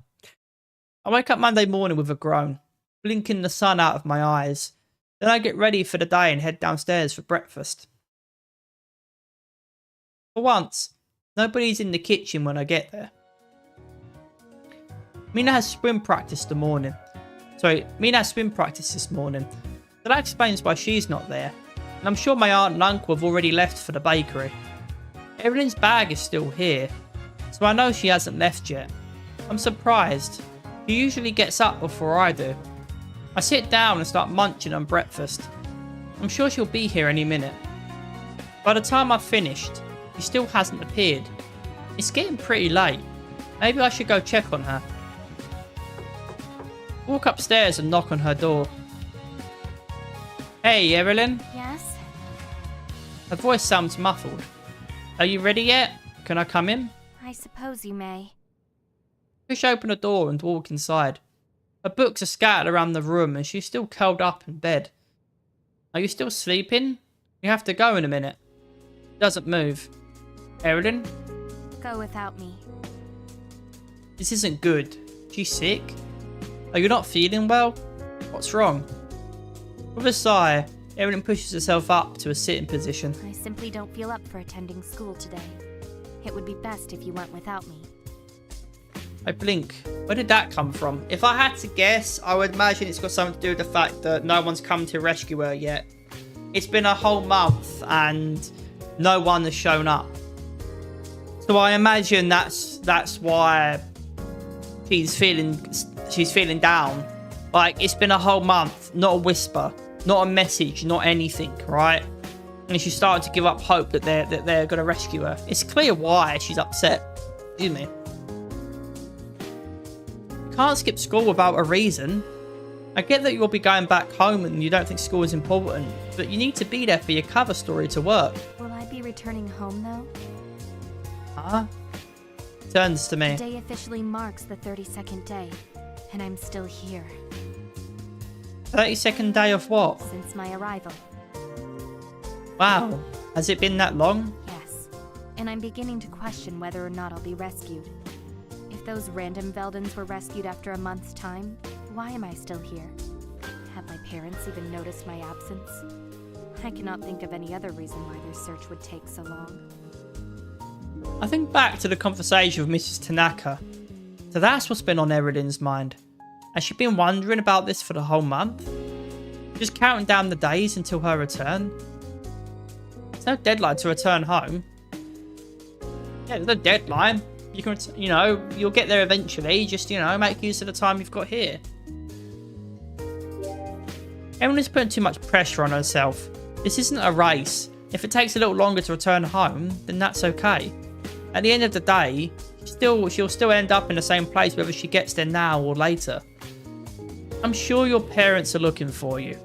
I wake up Monday morning with a groan, blinking the sun out of my eyes. Then I get ready for the day and head downstairs for breakfast. For once, nobody's in the kitchen when I get there. Mina has swim practice this morning. So that explains why she's not there. And I'm sure my aunt and uncle have already left for the bakery. Evelyn's bag is still here, so I know she hasn't left yet. I'm surprised. She usually gets up before I do. I sit down and start munching on breakfast. I'm sure she'll be here any minute. By the time I've finished, she still hasn't appeared. It's getting pretty late. Maybe I should go check on her. Walk upstairs and knock on her door. Hey, Evelyn. Yes? Her voice sounds muffled. Are you ready yet? Can I come in? I suppose you may. Push open a door and walk inside. Her books are scattered around the room and she's still curled up in bed. Are you still sleeping? You have to go in a minute. Doesn't move. Erilyn? Go without me. This isn't good. She's sick? Are you not feeling well? What's wrong? With a sigh, Erilyn pushes herself up to a sitting position. I simply don't feel up for attending school today. It would be best if you went without me. I blink. Where did that come from? If I had to guess, I would imagine it's got something to do with the fact that no one's come to rescue her yet. It's been a whole month and no one has shown up. So I imagine that's why she's feeling down. Like, it's been a whole month, not a whisper, not a message, not anything, right? And she's starting to give up hope that they're going to rescue her. It's clear why she's upset, isn't it? You can't skip school without a reason. I get that you'll be going back home and you don't think school is important, but you need to be there for your cover story to work. Will I be returning home, though? Huh? Turns to me. Today officially marks the 32nd day, and I'm still here. 32nd day of what? Since my arrival. Wow. Has it been that long? Yes. And I'm beginning to question whether or not I'll be rescued. If those random Veldens were rescued after a month's time, why am I still here? Have my parents even noticed my absence? I cannot think of any other reason why their search would take so long. I think back to the conversation with Mrs. Tanaka. So that's what's been on Erilyn's mind. Has she been wondering about this for the whole month? Just counting down the days until her return? There's no deadline to return home. Yeah, there's no deadline. You can, you'll get there eventually. Just, make use of the time you've got here. Erilyn's putting too much pressure on herself. This isn't a race. If it takes a little longer to return home, then that's okay. At the end of the day, she'll still end up in the same place whether she gets there now or later. I'm sure your parents are looking for you.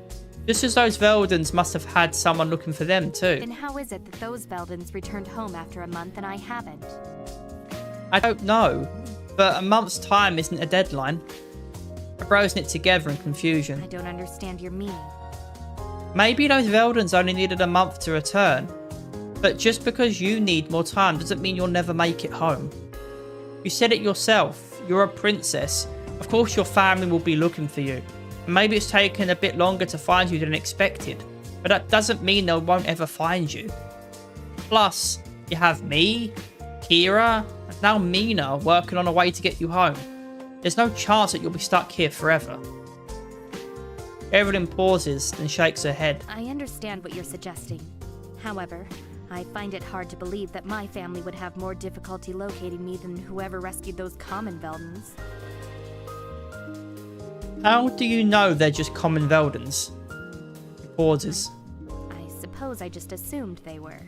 Just as those Veldens must have had someone looking for them too. Then how is it that those Veldens returned home after a month and I haven't? I don't know, but a month's time isn't a deadline. I frozen it together in confusion. I don't understand your meaning. Maybe those Veldens only needed a month to return. But just because you need more time doesn't mean you'll never make it home. You said it yourself. You're a princess. Of course your family will be looking for you. And maybe it's taken a bit longer to find you than expected. But that doesn't mean they won't ever find you. Plus, you have me, Kira, and now Mina working on a way to get you home. There's no chance that you'll be stuck here forever. Erilyn pauses and shakes her head. I understand what you're suggesting. However, I find it hard to believe that my family would have more difficulty locating me than whoever rescued those common Veldens. How do you know they're just common Veldens? He pauses. I suppose I just assumed they were.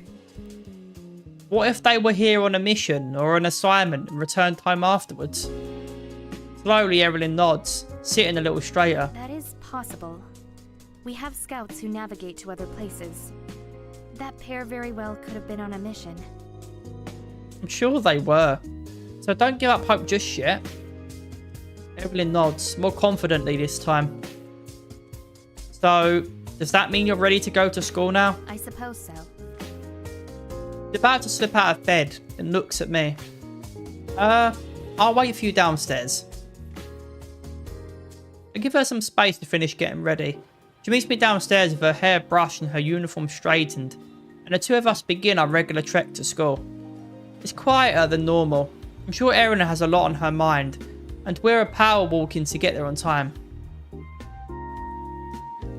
What if they were here on a mission or an assignment and returned home afterwards? Slowly, Erilyn nods, sitting a little straighter. That is possible. We have scouts who navigate to other places. That pair very well could have been on a mission. I'm sure they were. So don't give up hope just yet. Erilyn nods, more confidently this time. So, does that mean you're ready to go to school now? I suppose so. She's about to slip out of bed and looks at me. I'll wait for you downstairs. I give her some space to finish getting ready. She meets me downstairs with her hair brushed and her uniform straightened, and the two of us begin our regular trek to school. It's quieter than normal. I'm sure Erin has a lot on her mind, and we're a power walking to get there on time.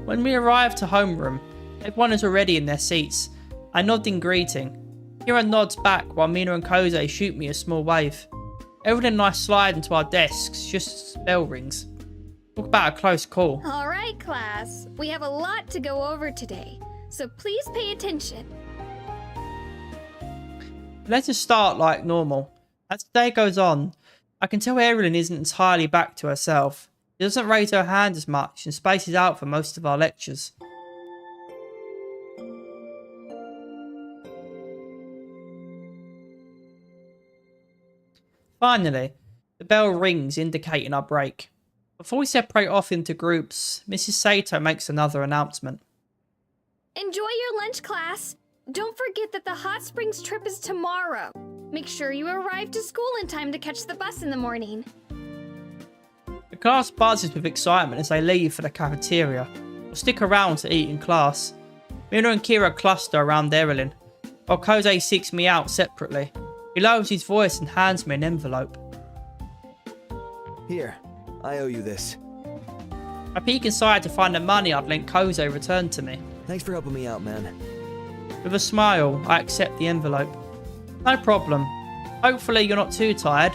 When we arrive to homeroom, everyone is already in their seats. I nod in greeting. Kira nods back while Mina and Kose shoot me a small wave. Erin and I slide into our desks just as the bell rings. Talk about a close call. All right, class. We have a lot to go over today, so please pay attention. Let us start like normal. As the day goes on, I can tell Erilyn isn't entirely back to herself. She doesn't raise her hand as much and spaces out for most of our lectures. Finally, the bell rings indicating our break. Before we separate off into groups, Mrs. Sato makes another announcement. Enjoy your lunch, class. Don't forget that the hot springs trip is tomorrow. Make sure you arrive to school in time to catch the bus in the morning. The class buzzes with excitement as they leave for the cafeteria, or stick around to eat in class. Mina and Kira cluster around Erilyn, while Kose seeks me out separately. He lowers his voice and hands me an envelope. Here, I owe you this. I peek inside to find the money I'd lent Kose returned to me. Thanks for helping me out, man. With a smile, I accept the envelope. No problem. Hopefully you're not too tired.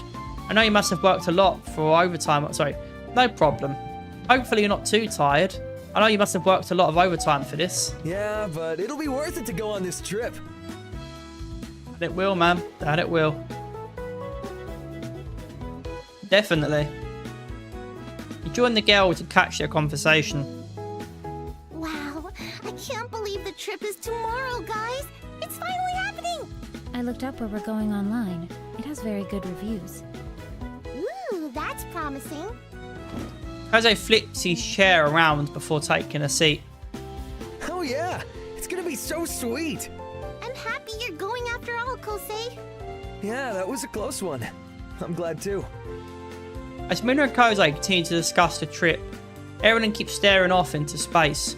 I know you must have worked a lot for overtime. Sorry, no problem. Hopefully you're not too tired. I know you must have worked a lot of overtime for this. Yeah, but it'll be worth it to go on this trip. That it will, man. That it will. Definitely. You join the girl to catch their conversation. Wow, I can't believe the trip is tomorrow, guys. It's finally happening. I looked up where we're going online. It has very good reviews. Ooh, that's promising. Kose flips his chair around before taking a seat. Oh yeah, it's gonna be so sweet. I'm happy you're going after all, Kosei. Yeah, that was a close one. I'm glad too. As Mina and Kose continue to discuss the trip, Erilyn keeps staring off into space.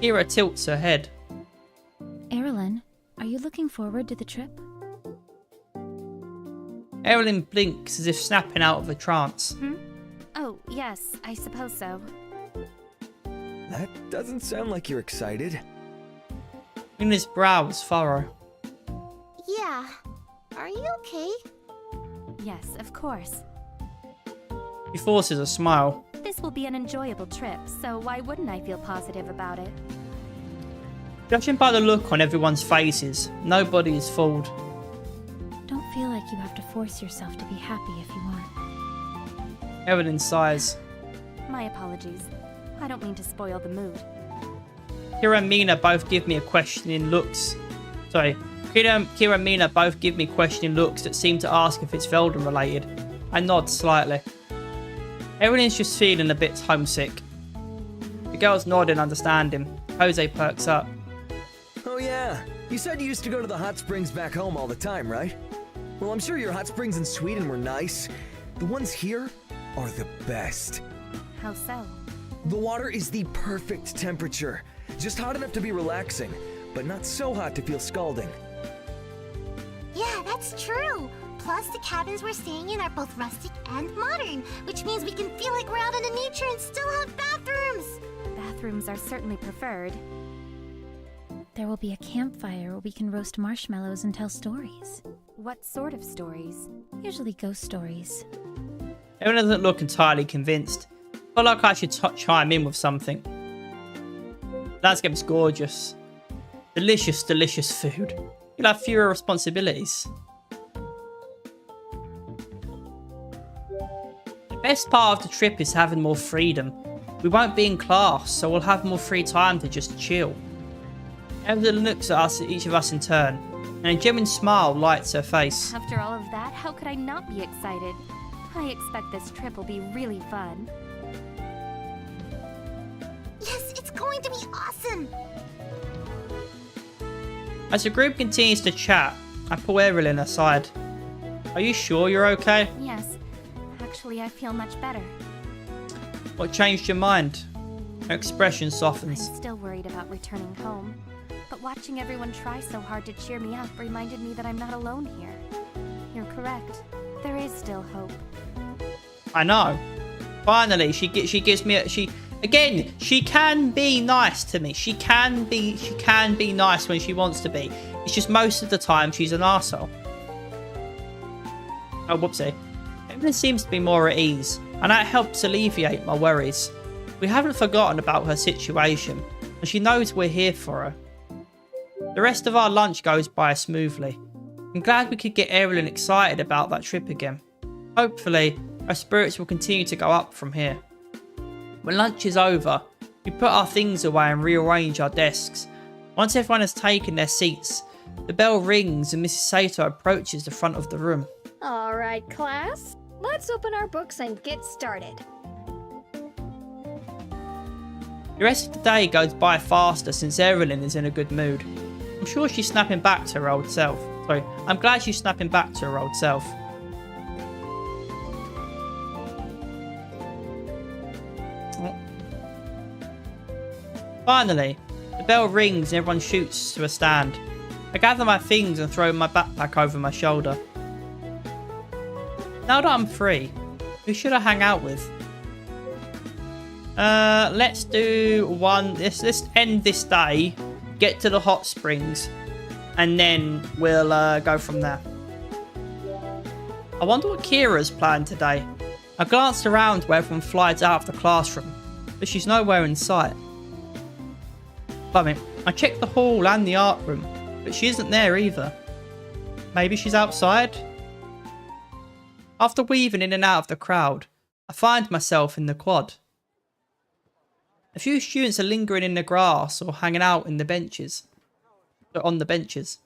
Kira tilts her head. Erilyn, are you looking forward to the trip? Erilyn blinks as if snapping out of a trance. Oh, yes, I suppose so. That doesn't sound like you're excited. Mina's brows furrow. Yeah. Are you okay? Yes, of course. He forces a smile. This will be an enjoyable trip, so why wouldn't I feel positive about it? Judging by the look on everyone's faces, nobody is fooled. Don't feel like you have to force yourself to be happy if you aren't. Erilyn sighs. My apologies. I don't mean to spoil the mood. Kira and Mina both give me questioning looks that seem to ask if it's Velden related. I nod slightly. Erilyn's just feeling a bit homesick. The girls nod in understanding. Kose perks up. Oh yeah, you said you used to go to the hot springs back home all the time, right? Well, I'm sure your hot springs in Sweden were nice. The ones here are the best. How so? The water is the perfect temperature. Just hot enough to be relaxing, but not so hot to feel scalding. Yeah, that's true. Plus, the cabins we're staying in are both rustic and modern, which means we can feel like we're out in the nature and still have bathrooms. Bathrooms are certainly preferred. There will be a campfire where we can roast marshmallows and tell stories. What sort of stories? Usually ghost stories. Erilyn doesn't look entirely convinced. I feel like I should chime in with something. The landscape's gorgeous. Delicious, delicious food. You'll have fewer responsibilities. The best part of the trip is having more freedom. We won't be in class, so we'll have more free time to just chill. Erilyn looks at us, each of us in turn, and a genuine smile lights her face. After all of that, how could I not be excited? I expect this trip will be really fun. Yes, it's going to be awesome. As the group continues to chat, I pull Erilyn aside. Are you sure you're okay? Yes. Actually, I feel much better. What changed your mind? Her expression softens. I'm still worried about returning home. But watching everyone try so hard to cheer me up reminded me that I'm not alone here. You're correct. There is still hope. I know. Finally, she gives me she can be nice to me. She can be nice when she wants to be. It's just most of the time she's an arsehole. Oh, whoopsie. Everything seems to be more at ease, and that helps alleviate my worries. We haven't forgotten about her situation, and she knows we're here for her. The rest of our lunch goes by smoothly. I'm glad we could get Erilyn excited about that trip again. Hopefully, our spirits will continue to go up from here. When lunch is over, we put our things away and rearrange our desks. Once everyone has taken their seats, the bell rings and Mrs. Sato approaches the front of the room. All right, class. Let's open our books and get started. The rest of the day goes by faster since Evelyn is in a good mood. I'm sure she's snapping back to her old self. Sorry, I'm glad she's snapping back to her old self. Oh. Finally, the bell rings and everyone shoots to a stand. I gather my things and throw my backpack over my shoulder. Now that I'm free, who should I hang out with? Let's do one. Let's end this day, get to the hot springs, and then we'll go from there. I wonder what Kira's planned today. I glanced around where everyone flies out of the classroom, but she's nowhere in sight. I checked the hall and the art room, but she isn't there either. Maybe she's outside? After weaving in and out of the crowd, I find myself in the quad. A few students are lingering in the grass or hanging out in the benches. Or on the benches.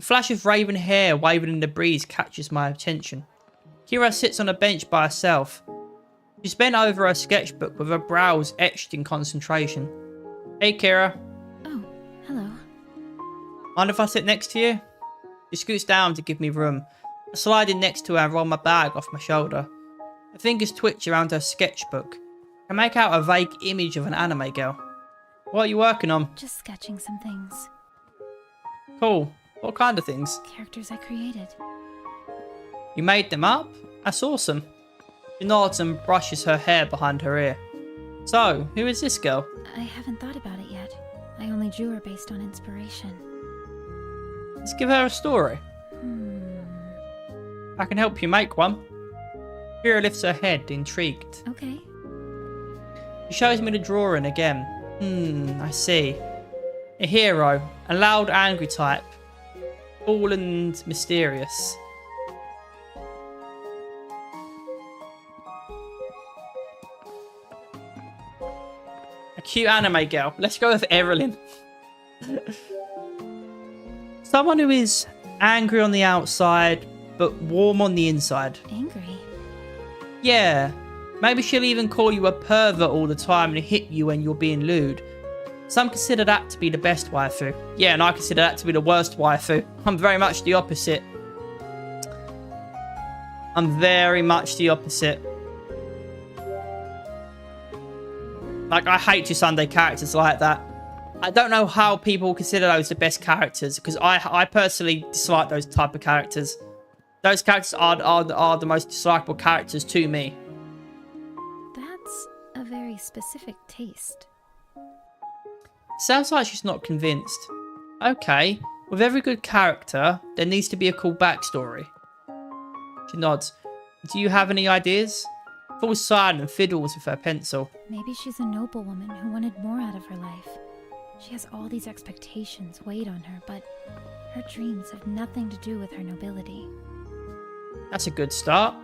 A flash of raven hair waving in the breeze catches my attention. Kira sits on a bench by herself. She's bent over her sketchbook with her brows etched in concentration. Hey Kira. Oh, hello. Mind if I sit next to you? She scoots down to give me room. I slide in next to her and roll my bag off my shoulder. Her fingers twitch around her sketchbook. I make out a vague image of an anime girl. What are you working on? Just sketching some things. Cool. What kind of things? Characters I created. You made them up? That's awesome. She nods and brushes her hair behind her ear. So, who is this girl? I haven't thought about it yet. I only drew her based on inspiration. Let's give her a story. I can help you make one. Kira lifts her head, intrigued. Okay. She shows me the drawing again. I see. A hero, a loud, angry type. Cool and mysterious. A cute anime girl. Let's go with Evelyn. Someone who is angry on the outside, but warm on the inside. Angry? Yeah. Maybe she'll even call you a pervert all the time and hit you when you're being lewd. Some consider that to be the best waifu. Yeah, and I consider that to be the worst waifu. I'm very much the opposite. I'm very much the opposite. Like, I hate your Sunday characters like that. I don't know how people consider those the best characters, because I personally dislike those type of characters. Those characters are the most dislikable characters to me. That's a very specific taste. Sounds like she's not convinced. Okay, with every good character, there needs to be a cool backstory. She nods. Do you have any ideas? Falls silent and fiddles with her pencil. Maybe she's a noblewoman who wanted more out of her life. She has all these expectations weighed on her, but her dreams have nothing to do with her nobility. That's a good start.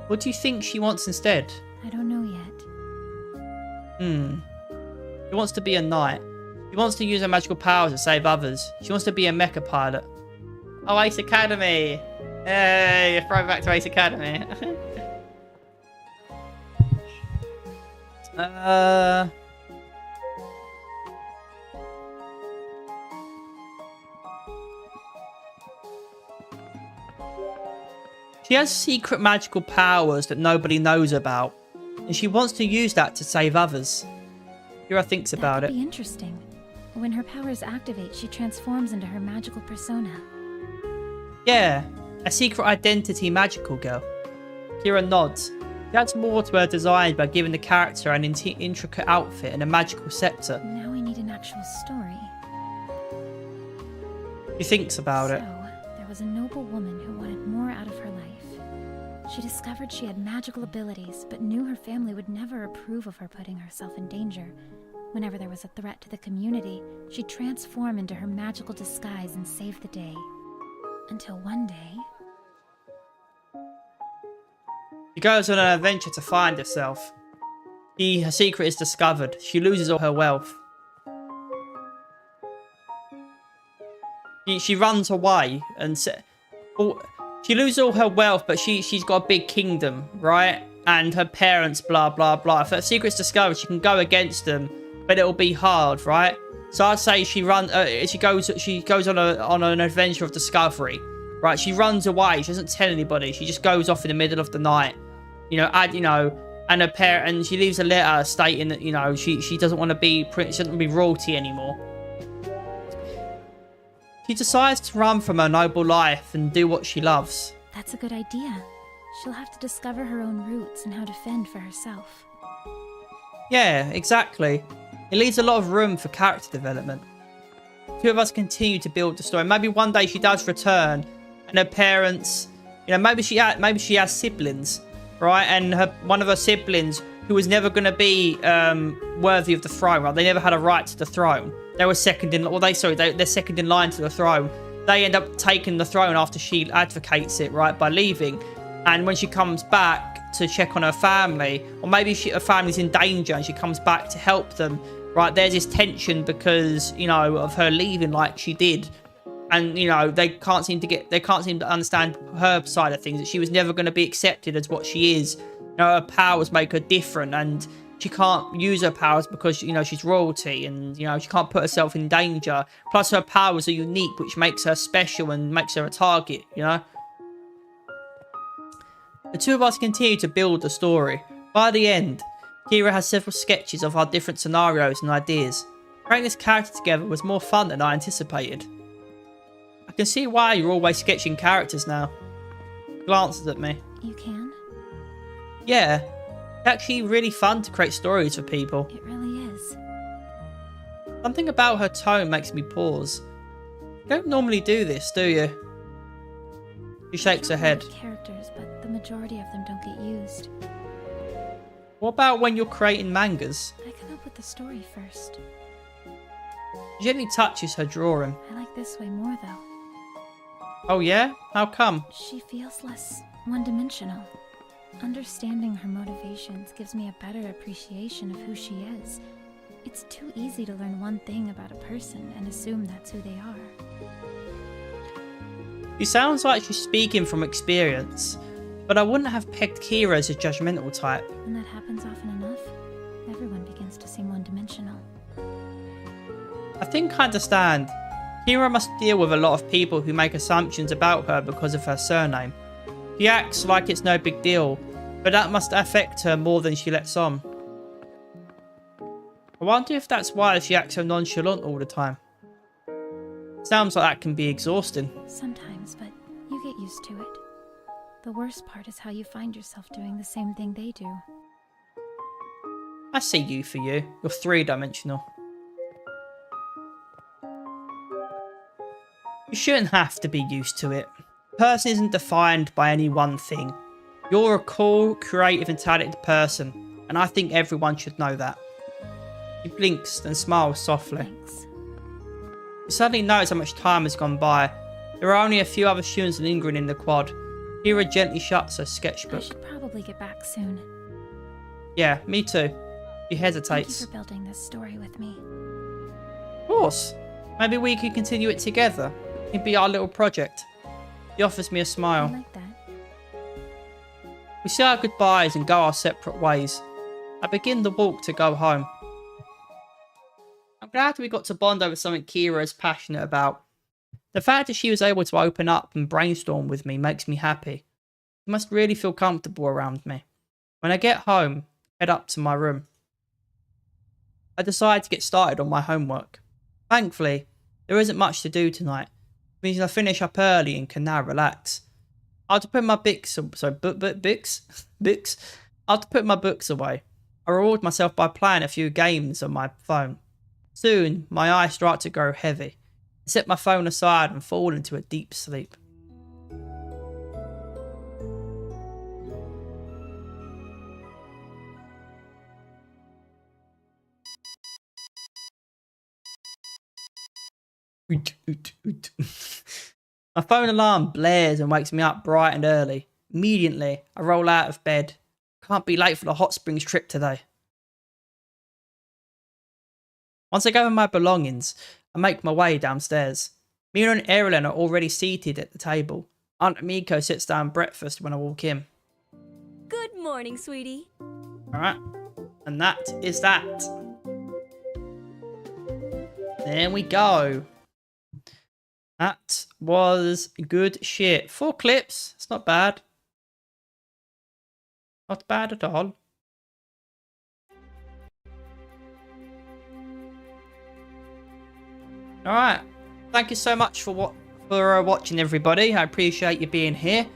What do you think she wants instead? I don't know yet. She wants to be a knight. She wants to use her magical powers to save others. She wants to be a mecha pilot. Oh, Ace Academy! Hey, a throwback to Ace Academy. She has secret magical powers that nobody knows about, and she wants to use that to save others. Kira thinks about That it. could be interesting. When her powers activate, she transforms into her magical persona. Yeah, a secret identity magical girl. Kira nods. She adds more to her design by giving the character an intricate outfit and a magical scepter. Now we need an actual story. She thinks about it. There was a noble woman who wanted more out of her life. She discovered she had magical abilities, but knew her family would never approve of her putting herself in danger. Whenever there was a threat to the community, she'd transform into her magical disguise and save the day. Until one day... She goes on an adventure to find herself. Her secret is discovered. She loses all her wealth. She runs away and She loses all her wealth, but she's got a big kingdom, right? And her parents, blah, blah, blah. If her secret's discovered, she can go against them, but it'll be hard, right? So I'd say she goes on an adventure of discovery, right? She runs away. She doesn't tell anybody. She just goes off in the middle of the night, and her parent, and she leaves a letter stating that, she doesn't want to be, she doesn't want to be royalty anymore. She decides to run from her noble life and do what she loves. That's a good idea. She'll have to discover her own roots and how to fend for herself. Yeah, exactly. It leaves a lot of room for character development. Two of us continue to build the story. Maybe one day she does return, and her parents, maybe she has siblings, right? And one of her siblings who was never going to be worthy of the throne, right? They never had a right to the throne. They were second in, they're second in line to the throne. They end up taking the throne after she advocates it, right, by leaving. And when she comes back to check on her family, or maybe her family's in danger and she comes back to help them, right, there's this tension because, of her leaving like she did. And, they can't seem to understand her side of things, that she was never going to be accepted as what she is. Her powers make her different, and she can't use her powers because, she's royalty, and, she can't put herself in danger. Plus, her powers are unique, which makes her special and makes her a target, The two of us continue to build the story. By the end, Kira has several sketches of our different scenarios and ideas. Creating this character together was more fun than I anticipated. I can see why you're always sketching characters now. Glances at me. You can? Yeah. It's actually really fun to create stories for people. It really is. Something about her tone makes me pause. You don't normally do this, do you? She shakes her head. Characters, but the majority of them don't get used. What about when you're creating mangas? I come up with the story first. She gently touches her drawing. I like this way more, though. Oh yeah? How come? She feels less one-dimensional. Understanding her motivations gives me a better appreciation of who she is. It's too easy to learn one thing about a person and assume that's who they are. She sounds like she's speaking from experience, but I wouldn't have pegged Kira as a judgmental type. When that happens often enough, everyone begins to seem one-dimensional. I think I understand. Kira must deal with a lot of people who make assumptions about her because of her surname. She acts like it's no big deal, but that must affect her more than she lets on. I wonder if that's why she acts so nonchalant all the time. Sounds like that can be exhausting. Sometimes, but you get used to it. The worst part is how you find yourself doing the same thing they do. I see you for you. You're three-dimensional. You shouldn't have to be used to it. A person isn't defined by any one thing. You're a cool, creative and talented person, and I think everyone should know that. He blinks and smiles softly. Thanks. You suddenly notice how much time has gone by. There are only a few other students lingering in the quad. Kira gently shuts her sketchbook. I should probably get back soon. Yeah, me too. She hesitates. Thank you for building this story with me. Of course. Maybe we could continue it together. It'd be our little project. He offers me a smile. I like that. We say our goodbyes and go our separate ways. I begin the walk to go home. I'm glad we got to bond over something Kira is passionate about. The fact that she was able to open up and brainstorm with me makes me happy. She must really feel comfortable around me. When I get home, head up to my room. I decide to get started on my homework. Thankfully, there isn't much to do tonight. It means I finish up early and can now relax. After putting my books away, I reward myself by playing a few games on my phone. Soon, my eyes start to grow heavy. I set my phone aside and fall into a deep sleep. My phone alarm blares and wakes me up bright and early. Immediately, I roll out of bed. Can't be late for the hot springs trip today. Once I gather my belongings, I make my way downstairs. Me and Ariel are already seated at the table. Aunt Miko sits down breakfast when I walk in. Good morning, sweetie. Alright. And that is that. There we go. That was good shit. 4 clips. It's not bad. Not bad at all. Alright. Thank you so much for watching, everybody. I appreciate you being here.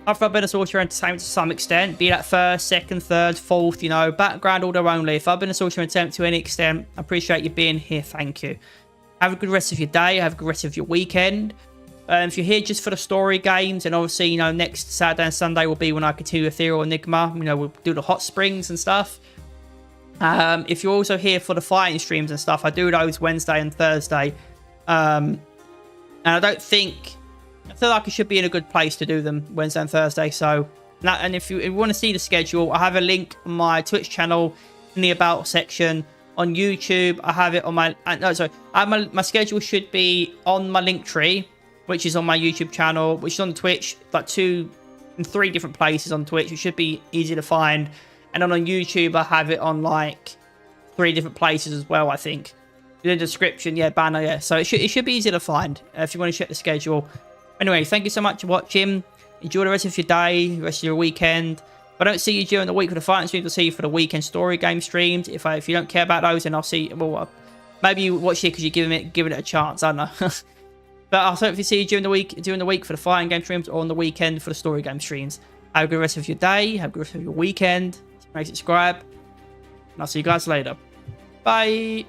I've got a bit of social entertainment to some extent, be that first, second, third, fourth, you know, background order only. If I've been a social entertainment to any extent, I appreciate you being here. Thank you. Have a good rest of your day. Have a good rest of your weekend. If you're here just for the story games, and obviously, you know, next Saturday and Sunday will be when I continue Ethereal Enigma. You know, we'll do the hot springs and stuff. If you're also here for the fighting streams and stuff, I do those Wednesday and Thursday. And I feel like it should be in a good place to do them Wednesday and Thursday. So, and if you want to see the schedule, I have a link on my Twitch channel in the About section. On YouTube, I have it on my... No, sorry. My schedule should be on my link tree, which is on my YouTube channel, which is on Twitch, like 2 and 3 different places on Twitch. It should be easy to find. And then on YouTube, I have it on like 3 different places as well, I think. In the description, yeah, banner, yeah. So it should be easy to find if you want to check the schedule. Anyway, thank you so much for watching. Enjoy the rest of your day, the rest of your weekend. If I don't see you during the week for the fighting streams, I'll see you for the weekend story game streams. If you don't care about those, then I'll see... Well, maybe you watch it because you're giving it a chance. I don't know. But I'll hopefully see you during the week for the fighting game streams, or on the weekend for the story game streams. Have a good rest of your day. Have a good rest of your weekend. Make subscribe. And I'll see you guys later. Bye.